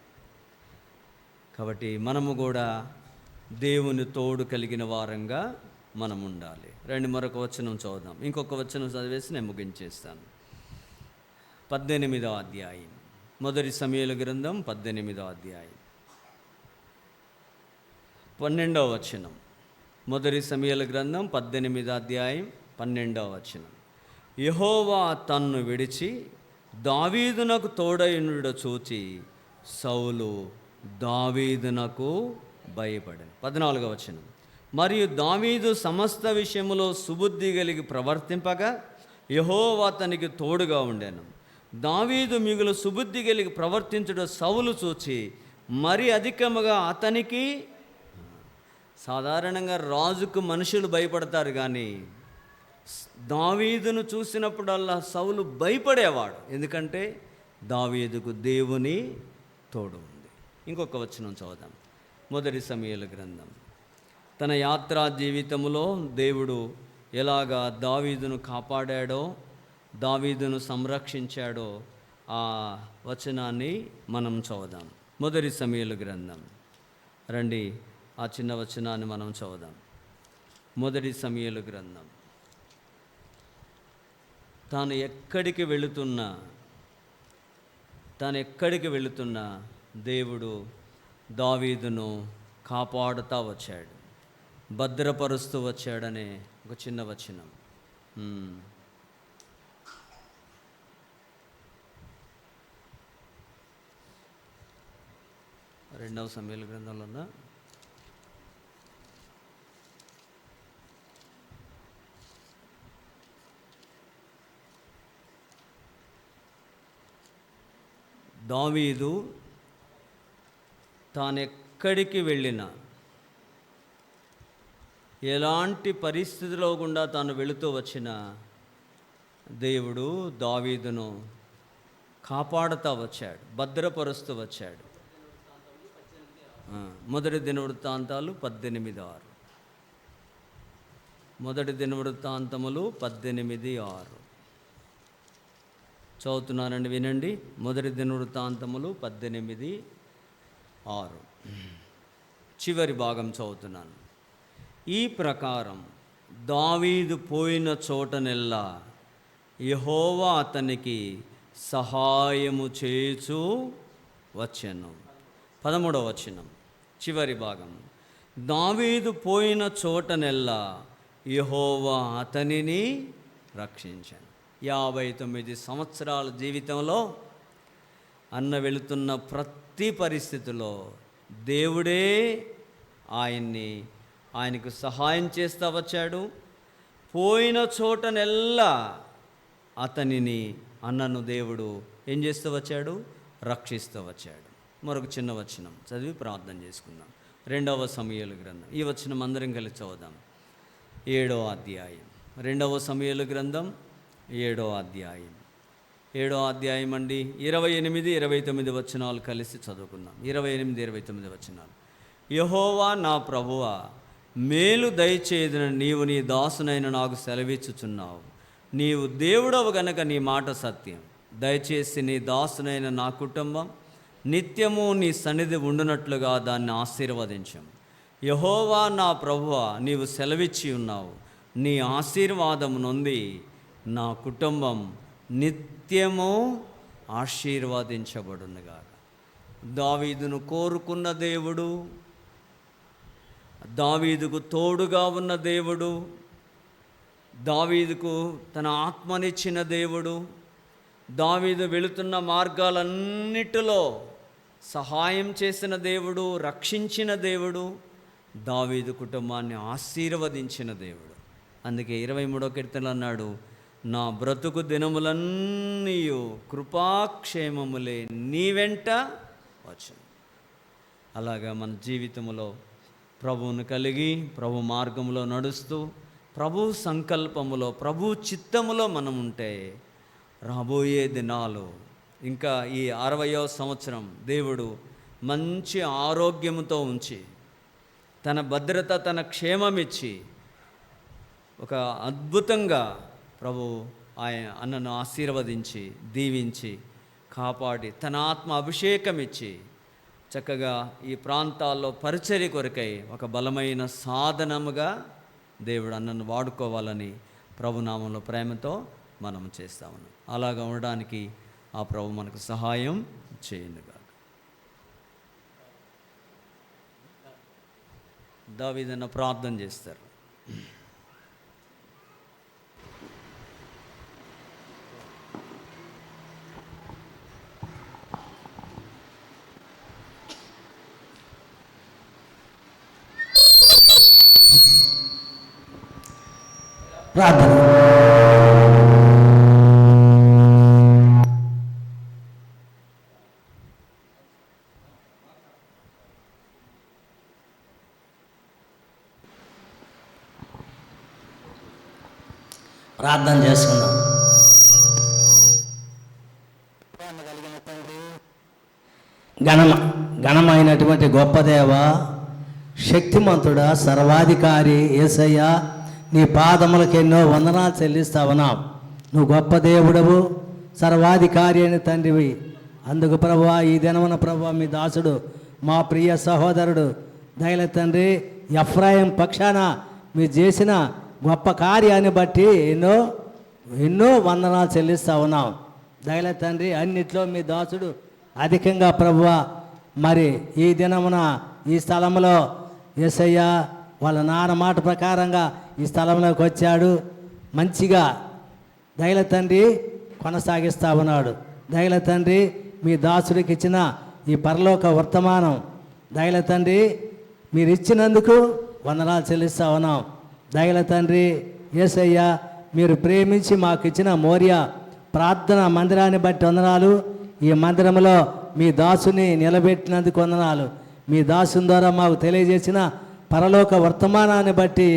కాబట్టి మనము కూడా దేవుని తోడు కలిగిన వారంగా మనం ఉండాలి. రండి మరొక వచనం చదువుదాం. ఇంకొక వచనం చదివేసి నేను ముగించేస్తాను. 18వ అధ్యాయం, మొదటి సమూయేలు గ్రంథం 18వ అధ్యాయం 12వ వచనం. మొదటి సమూయేలు గ్రంథం 18వ అధ్యాయం 12వ వచనం. యెహోవా తన్ను విడిచి దావీదునకు తోడైయుండుట చూచి సౌలు దావీదునకు భయపడెను. 14వ వచనం. మరియు దావీదు సమస్త విషయములో సుబుద్ధి కలిగి ప్రవర్తింపగా యెహోవా అతనికి తోడుగా ఉండెను. దావీదు మిగులు సుబుద్ధి కలిగి ప్రవర్తించుట సౌలు చూచి మరి అధికముగా అతనికి. సాధారణంగా రాజుకు మనుషులు భయపడతారు, కానీ దావీదును చూసినప్పుడల్లా సౌలు భయపడేవాడు. ఎందుకంటే దావీదుకు దేవుని తోడు ఉంది. ఇంకొక వచనం చదువుదాం. మొదటి సమూయేలు గ్రంథం. తన యాత్రా జీవితంలో దేవుడు ఎలాగా దావీదును కాపాడాడో, దావీదును సంరక్షించాడో ఆ వచనాన్ని మనం చదువుదాం. మొదటి సమూయేలు గ్రంథం. రండి ఆ చిన్న వచనాన్ని మనం చదువుదాం. మొదటి సమూయేలు గ్రంథం. తాను ఎక్కడికి వెళుతున్నా దేవుడు దావీదును కాపాడుతూ వచ్చాడు, భద్రపరుస్తూ వచ్చాడనే ఒక చిన్న వచనం. 2వ సమూయేలు గ్రంథంలో ఉన్న దావీదు తానెక్కడికి వెళ్ళినా, ఎలాంటి పరిస్థితిలో గుండా తాను వెళుతూ వచ్చినా దేవుడు దావీదును కాపాడుతూ వచ్చాడు, భద్రపరుస్తూ వచ్చాడు. మొదటి దినవృత్తాంతాలు 18:6. మొదటి దినవృత్తాంతములు 18:6 చదువుతున్నానండి, వినండి. మొదటి దినవృత్తాంతములు 18:6 చివరి భాగం చదువుతున్నాను. ఈ ప్రకారం దావీదు పోయిన చోటనెల్లా యెహోవా అతనికి సహాయము చేయుచూ వచ్చెను. 13వ వచనం చివరి భాగం. దావీదు పోయిన చోటనెల్లా యెహోవా అతనిని రక్షించాను. 59 సంవత్సరాల జీవితంలో అన్న వెళుతున్న ప్రతి పరిస్థితిలో దేవుడే ఆయనకు సహాయం చేస్తూ వచ్చాడు. పోయిన చోటనెల్లా అతనిని అన్నను దేవుడు ఏం చేస్తూ వచ్చాడు? రక్షిస్తూ వచ్చాడు. మరొక చిన్న వచనం చదివి ప్రార్థన చేసుకుందాం. 2వ సమూయేలు గ్రంథం. ఈ వచనం అందరం కలిసి చదువుదాం. 7వ అధ్యాయం. 2వ సమూయేలు గ్రంథం 7వ అధ్యాయం. 7వ అధ్యాయం అండి. 28, 29 వచనాలు కలిసి చదువుకుందాం. 28, 29 వచనాలు. యెహోవా నా ప్రభువా, మేలు దయచేయదని నీవు నీ దాసునైన నాకు సెలవిచ్చుచున్నావు. నీవు దేవుడవు గనక నీ మాట సత్యం. దయచేసి నీ దాసునైన నా కుటుంబం నిత్యము నీ సన్నిధి ఉండునట్లుగా దాన్ని ఆశీర్వదించము. యెహోవా నా ప్రభువా, నీవు సెలవిచ్చి ఉన్నావు. నీ ఆశీర్వాదము నొంది నా కుటుంబం నిత్యము ఆశీర్వదించబడునుగా. దావీదును కోరుకున్న దేవుడు, దావీదుకు తోడుగా ఉన్న దేవుడు, దావీదుకు తన ఆత్మనిచ్చిన దేవుడు, దావీదు వెళుతున్న మార్గాలన్నిటిలో సహాయం చేసిన దేవుడు, రక్షించిన దేవుడు, దావీదు కుటుంబాన్ని ఆశీర్వదించిన దేవుడు. అందుకే 23వ కీర్తనలో అన్నాడు, నా బ్రతుకు దినములన్నీ కృపాక్షేమములే నీ వెంట వచ్చును. అలాగా మన జీవితంలో ప్రభువును కలిగి ప్రభు మార్గంలో నడుస్తూ ప్రభు సంకల్పములో ప్రభు చిత్తములో మనం ఉంటే రాబోయే దినాలు, ఇంకా ఈ 60వ సంవత్సరం దేవుడు మంచి ఆరోగ్యముతో ఉంచి తన భద్రత, తన క్షేమమిచ్చి ఒక అద్భుతంగా ప్రభు ఆయన అన్నను ఆశీర్వదించి దీవించి కాపాడి తన ఆత్మ అభిషేకం ఇచ్చి చక్కగా ఈ ప్రాంతాల్లో పరిచర్య కొరకై ఒక బలమైన సాధనముగా దేవుడు అన్నను వాడుకోవాలని ప్రభునామంలో ప్రేమతో మనం చేస్తా ఉన్నాం. అలాగా ఉండడానికి ఆ ప్రభు మనకు సహాయం చేయునుగా. దావీదన్న ప్రార్థన చేస్తారు. ప్రార్థన. ప్రార్థన చేసుకుందాం. ఘనమైనటువంటి గొప్ప దేవ, శక్తిమంతుడా, సర్వాధికారి యేసయ్య, నీ పాదములకు ఎన్నో వందనాలు చెల్లిస్తావున్నావు. నువ్వు గొప్ప దేవుడవు, సర్వాధికారి అయిన తండ్రివి. అందుకు ప్రభువా, ఈ దినమున ప్రభువా, మీ దాసుడు మా ప్రియ సహోదరుడు దయల తండ్రి ఎఫ్రాయిం పక్షాన మీరు చేసిన గొప్ప కార్యాన్ని బట్టి ఎన్నో వందనాలు చెల్లిస్తా ఉన్నాం. దయల తండ్రి అన్నిట్లో మీ దాసుడు అధికంగా ప్రభువా, మరి ఈ దినమున ఈ స్థలంలో యేసయ్య వాళ్ళ నాన్న మాట ప్రకారంగా ఈ స్థలంలోకి వచ్చాడు. మంచిగా దయల తండ్రి కొనసాగిస్తా ఉన్నాడు. దయల తండ్రి మీ దాసుడికి ఇచ్చిన ఈ పరలోక వర్తమానం దయల తండ్రి మీరు ఇచ్చినందుకు వందనాలు చెల్లిస్తా ఉన్నాం. దయల తండ్రి యేసయ్య, మీరు ప్రేమించి మాకు ఇచ్చిన మోరియా ప్రార్థన మందిరాన్ని బట్టి వందనాలు. ఈ మందిరంలో మీ దాసుని నిలబెట్టినందుకు వందనాలు. మీ దాసుని ద్వారా మాకు తెలియజేసిన పరలోక వర్తమానాన్ని బట్టి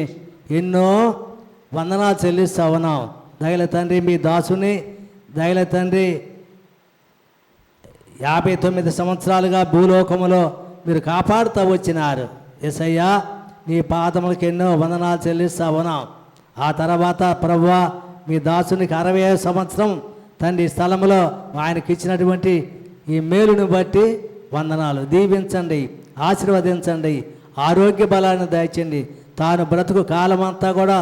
ఎన్నో వందనాలు చెల్లిస్తా ఉన్నాం. దయల తండ్రి మీ దాసుని దయల తండ్రి 59 సంవత్సరాలుగా భూలోకములో మీరు కాపాడుతూ వచ్చినారు. యేసయ్యా, నీ పాదములకు ఎన్నో వందనాలు చెల్లిస్తా ఉన్నాం. ఆ తర్వాత ప్రభువా, మీ దాసునికి 60వ సంవత్సరం తండ్రి స్థలంలో ఆయనకి ఇచ్చినటువంటి ఈ మేలును బట్టి వందనాలు. దీవించండి, ఆశీర్వదించండి, ఆరోగ్య బలాన్ని దయచండి. తాను బ్రతుకు కాలమంతా కూడా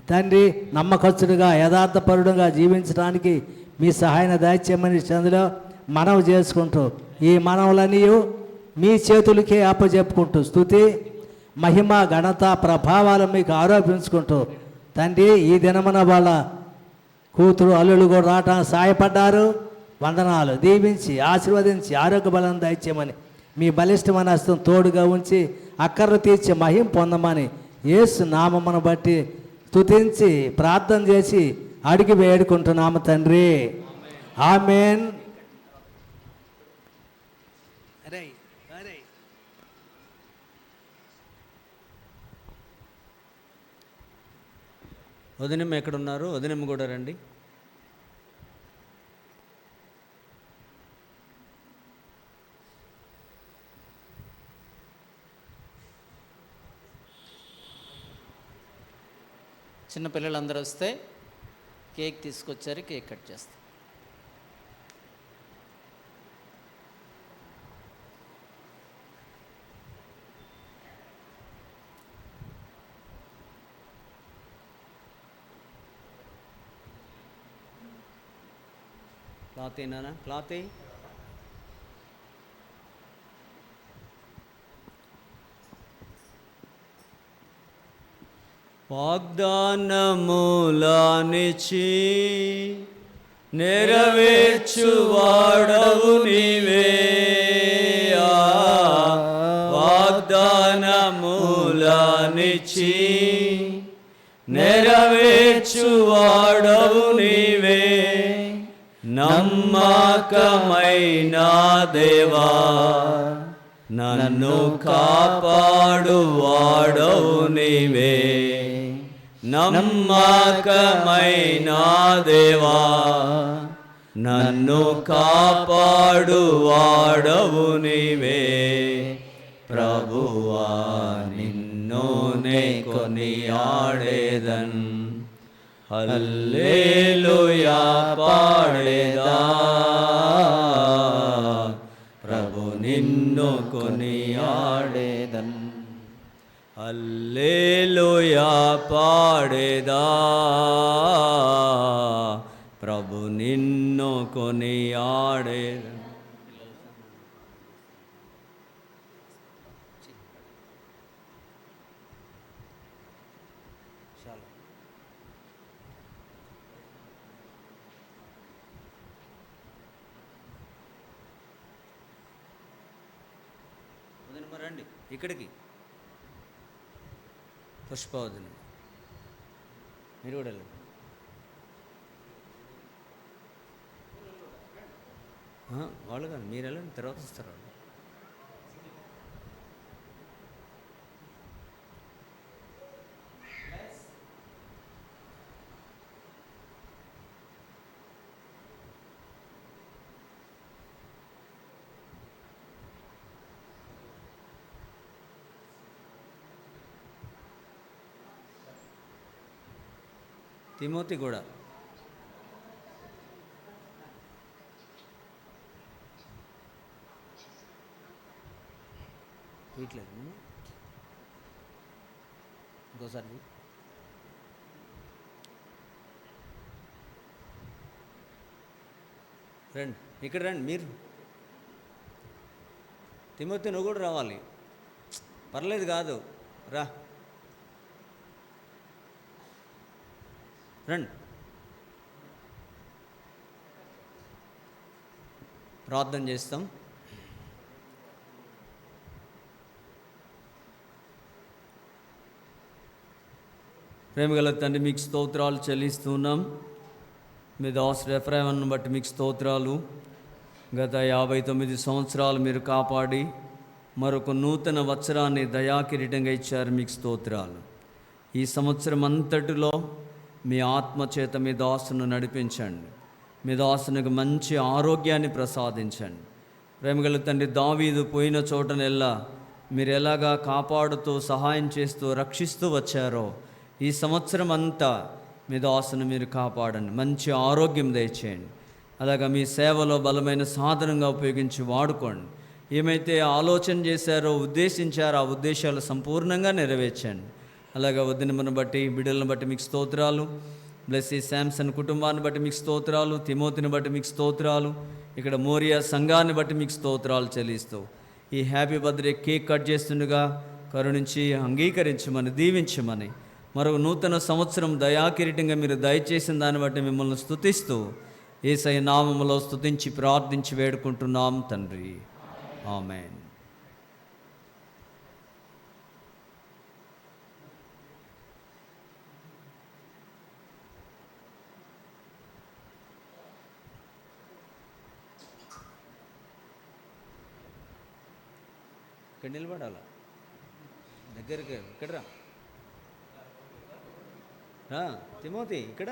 తండ్రి నమ్మకస్తుడుగా యథార్థపరుడుగా జీవించడానికి మీ సహాయాన్ని దయచేయమని చందులో మనవి చేసుకుంటూ ఈ మనవులన్నీ మీ చేతులకే అప్పచెప్పుకుంటూ స్తుతి మహిమ ఘనత ప్రభావాలు మీకు ఆరోపించుకుంటూ తండ్రి ఈ దినమున వాళ్ళ కూతురు అల్లుళ్ళు కూడా రావటానికి సహాయపడ్డారు. వందనాలు. దీవించి ఆశీర్వదించి ఆరోగ్య బలం దయచేయమని మీ బలిష్టమైన హస్తం తోడుగా ఉంచి అక్కర్లు తీర్చి మహిం పొందమని యేసు నామమును బట్టి స్తుతించి ప్రార్థన చేసి అడిగి వేడుకుంటున్నాము తండ్రి. ఆమేన్. వదినమ్మ ఎక్కడున్నారు? వదినమ్మ కూడా రండి. చిన్నపిల్లలందరూ వస్తే కేక్ తీసుకొచ్చారు, కేక్ కట్ చేస్తాం. క్లాత్ ఏనా? క్లాత్ ఏ వాగ్దానములానిచి నెరవేర్చువాడవు నీవే. వాగ్దానములానిచి నెరవేర్చువాడవు నీవే. నమ్మకమైన దేవా, నన్ను కాపాడువాడవు నీవే. నమ్మకమైన దేవా, నన్ను కాపాడువాడవు నీవే. ప్రభువా నిన్ను నే కొనియాడేదన్, హల్లెలూయా పాడేదా. ప్రభు నిన్ను కొనియాడేదన్, హల్లెలూయా పాడేదా. ప్రభు నిన్ను కొనియాడేదన్. రండి ఇక్కడికి, పుష్పవదిని మీరు కూడా వెళ్ళండి. వాళ్ళు కాదు, మీరు వెళ్ళండి, తర్వాత వస్తారు వాళ్ళు. తిమోతి కూడా వీట్లేదు, ఇంకోసారి రండి, ఇక్కడ రండి మీరు. తిమోతి నువ్వు కూడా రావాలి, పర్లేదు కాదు, రా రండి. ప్రార్థన చేస్తాం. ప్రేమగల తండ్రి, మీకు స్తోత్రాలు చెల్లిస్తున్నాం. మీ దాసుడు ఎఫ్రాయిమును బట్టి మీకు స్తోత్రాలు. గత 59 సంవత్సరాలు మీరు కాపాడి మరొక నూతన వత్సరాన్ని దయాకిరీటంగా ఇచ్చారు, మీకు స్తోత్రాలు. ఈ సంవత్సరం అంతటిలో మీ ఆత్మచేత మీ దాసును నడిపించండి. మీ దాసునికి మంచి ఆరోగ్యాన్ని ప్రసాదించండి. ప్రేమగల తండ్రి, దావీదు పోయిన చోటనెల్లా మీరు ఎలాగా కాపాడుతూ సహాయం చేస్తూ రక్షిస్తూ వచ్చారో ఈ సంవత్సరం అంతా మీ దాసును మీరు కాపాడండి, మంచి ఆరోగ్యం దయచేయండి. అలాగా మీ సేవలో బలమైన సాధనంగా ఉపయోగించి వాడుకోండి. ఏమైతే ఆలోచన చేశారో ఉద్దేశించారో ఆ ఉద్దేశాలు సంపూర్ణంగా నెరవేర్చండి. అలాగే వదినమును బట్టి బిడ్డలను బట్టి మీకు స్తోత్రాలు. బ్లెస్సీ శాంసన్ కుటుంబాన్ని బట్టి మీకు స్తోత్రాలు. తిమోతిని బట్టి మీకు స్తోత్రాలు. ఇక్కడ మోరియా సంఘాన్ని బట్టి మీకు స్తోత్రాలు చెల్లిస్తూ ఈ హ్యాపీ బర్త్డే కేక్ కట్ చేస్తుండగా కరుణించి అంగీకరించమని దీవించమని మరొక నూతన సంవత్సరం దయాకిరీటంగా మీరు దయచేసిన దాన్ని బట్టి మిమ్మల్ని స్తుతిస్తూ యేసయ్య నామములో స్తుతించి ప్రార్థించి వేడుకుంటున్నాం తండ్రి, ఆమేన్. ఇక్కడ నిలబడాలా, దగ్గరికి ఇక్కడ రా తిమోతి, ఇక్కడ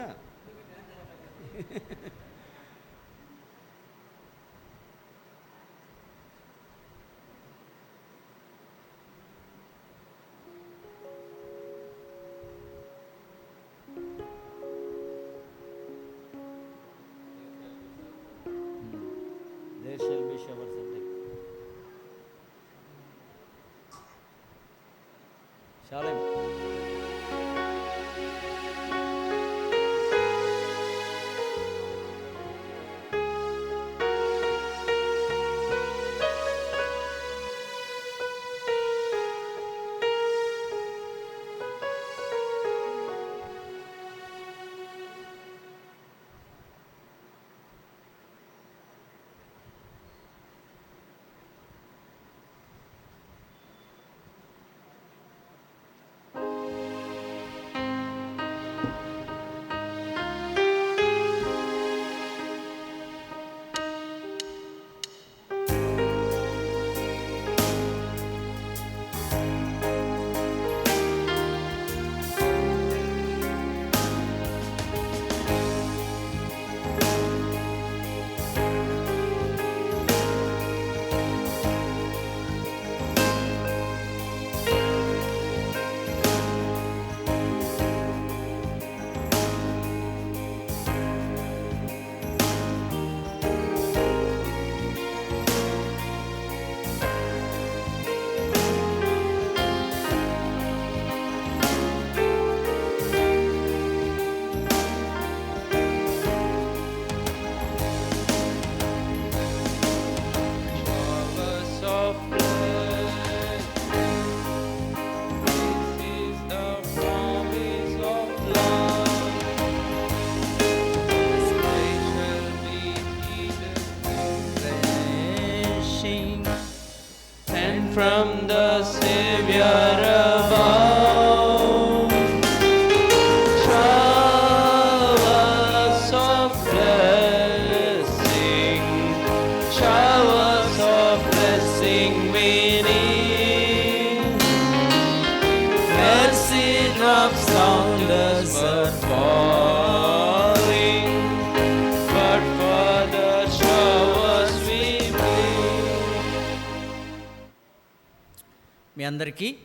అందరికీ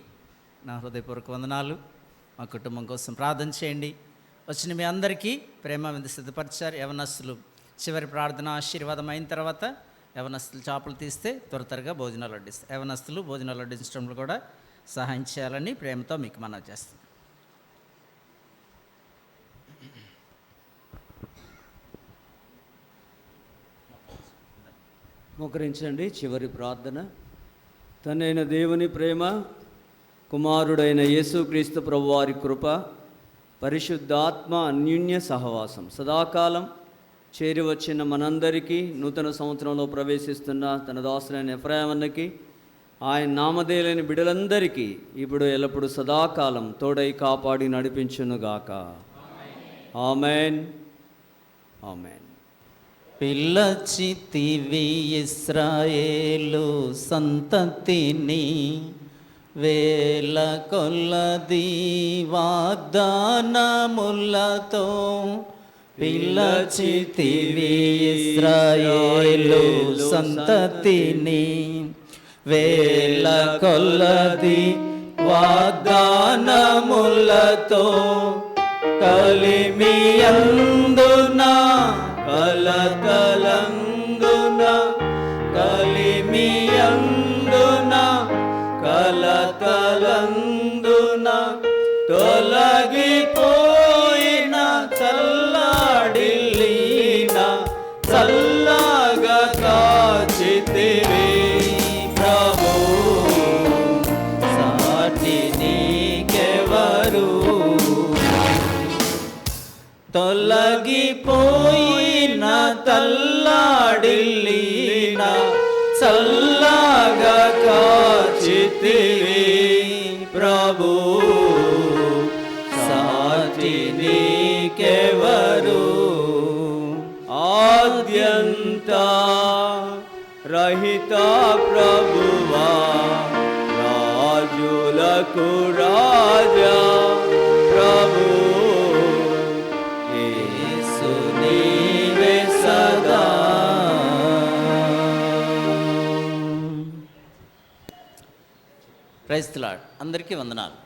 నా హృదయపూర్వక వందనాలు. మా కుటుంబం కోసం ప్రార్థన చేయండి. వచ్చిన మీ అందరికీ ప్రేమ విందు సిద్ధపరిచారు. యవనస్తులు చివరి ప్రార్థన ఆశీర్వాదం అయిన తర్వాత యవనస్తులు చేపలు తీస్తే త్వరగా భోజనాలు వడ్డిస్తారు. యవనస్తులు భోజనాలు వడ్డించడంలో కూడా సహాయం చేయాలని ప్రేమతో మీకు మనవి చేస్తాను. మోకరించండి. చివరి ప్రార్థన. తండ్రైన దేవుని ప్రేమ, కుమారుడైన యేసుక్రీస్తు ప్రభువారి కృప, పరిశుద్ధాత్మ అన్యోన్య సహవాసం సదాకాలం చేరి వచ్చిన మనందరికీ, నూతన సంవత్సరంలో ప్రవేశిస్తున్న తన దాసులైన ఎఫ్రాయిమన్నకి, ఆయన నామధేయులైన బిడ్డలందరికీ ఇప్పుడు ఎల్లప్పుడు సదాకాలం తోడై కాపాడి నడిపించునుగాక. ఆమెన్. ఆమెన్. పిల్లచితివి ఇశ్రాయేలు సంతతిని, వేల కొలది వాగ్దానములతో. పిల్లచితివి ఇశ్రాయేలు సంతతిని, వేల కొలది వాగ్దానములతో. కలిమియందున కలతలందున, కలిమియందున కలతలందున, తొలగిపోయిన చల్లాడిల్లిన చల్లగా కాచితివి ప్రభు, సాటి నీకెవరు. తొలగిపోయిన తల్లాడిల్లిన చల్లగా కాచితివి ప్రభు, సాటి నీకెవరు. ఆద్యంత రహిత ప్రభువా, రాజులకు రాజా ప్రభు, యేసు నీవే సదా. Praise the Lord. అందరికీ వందనాలు.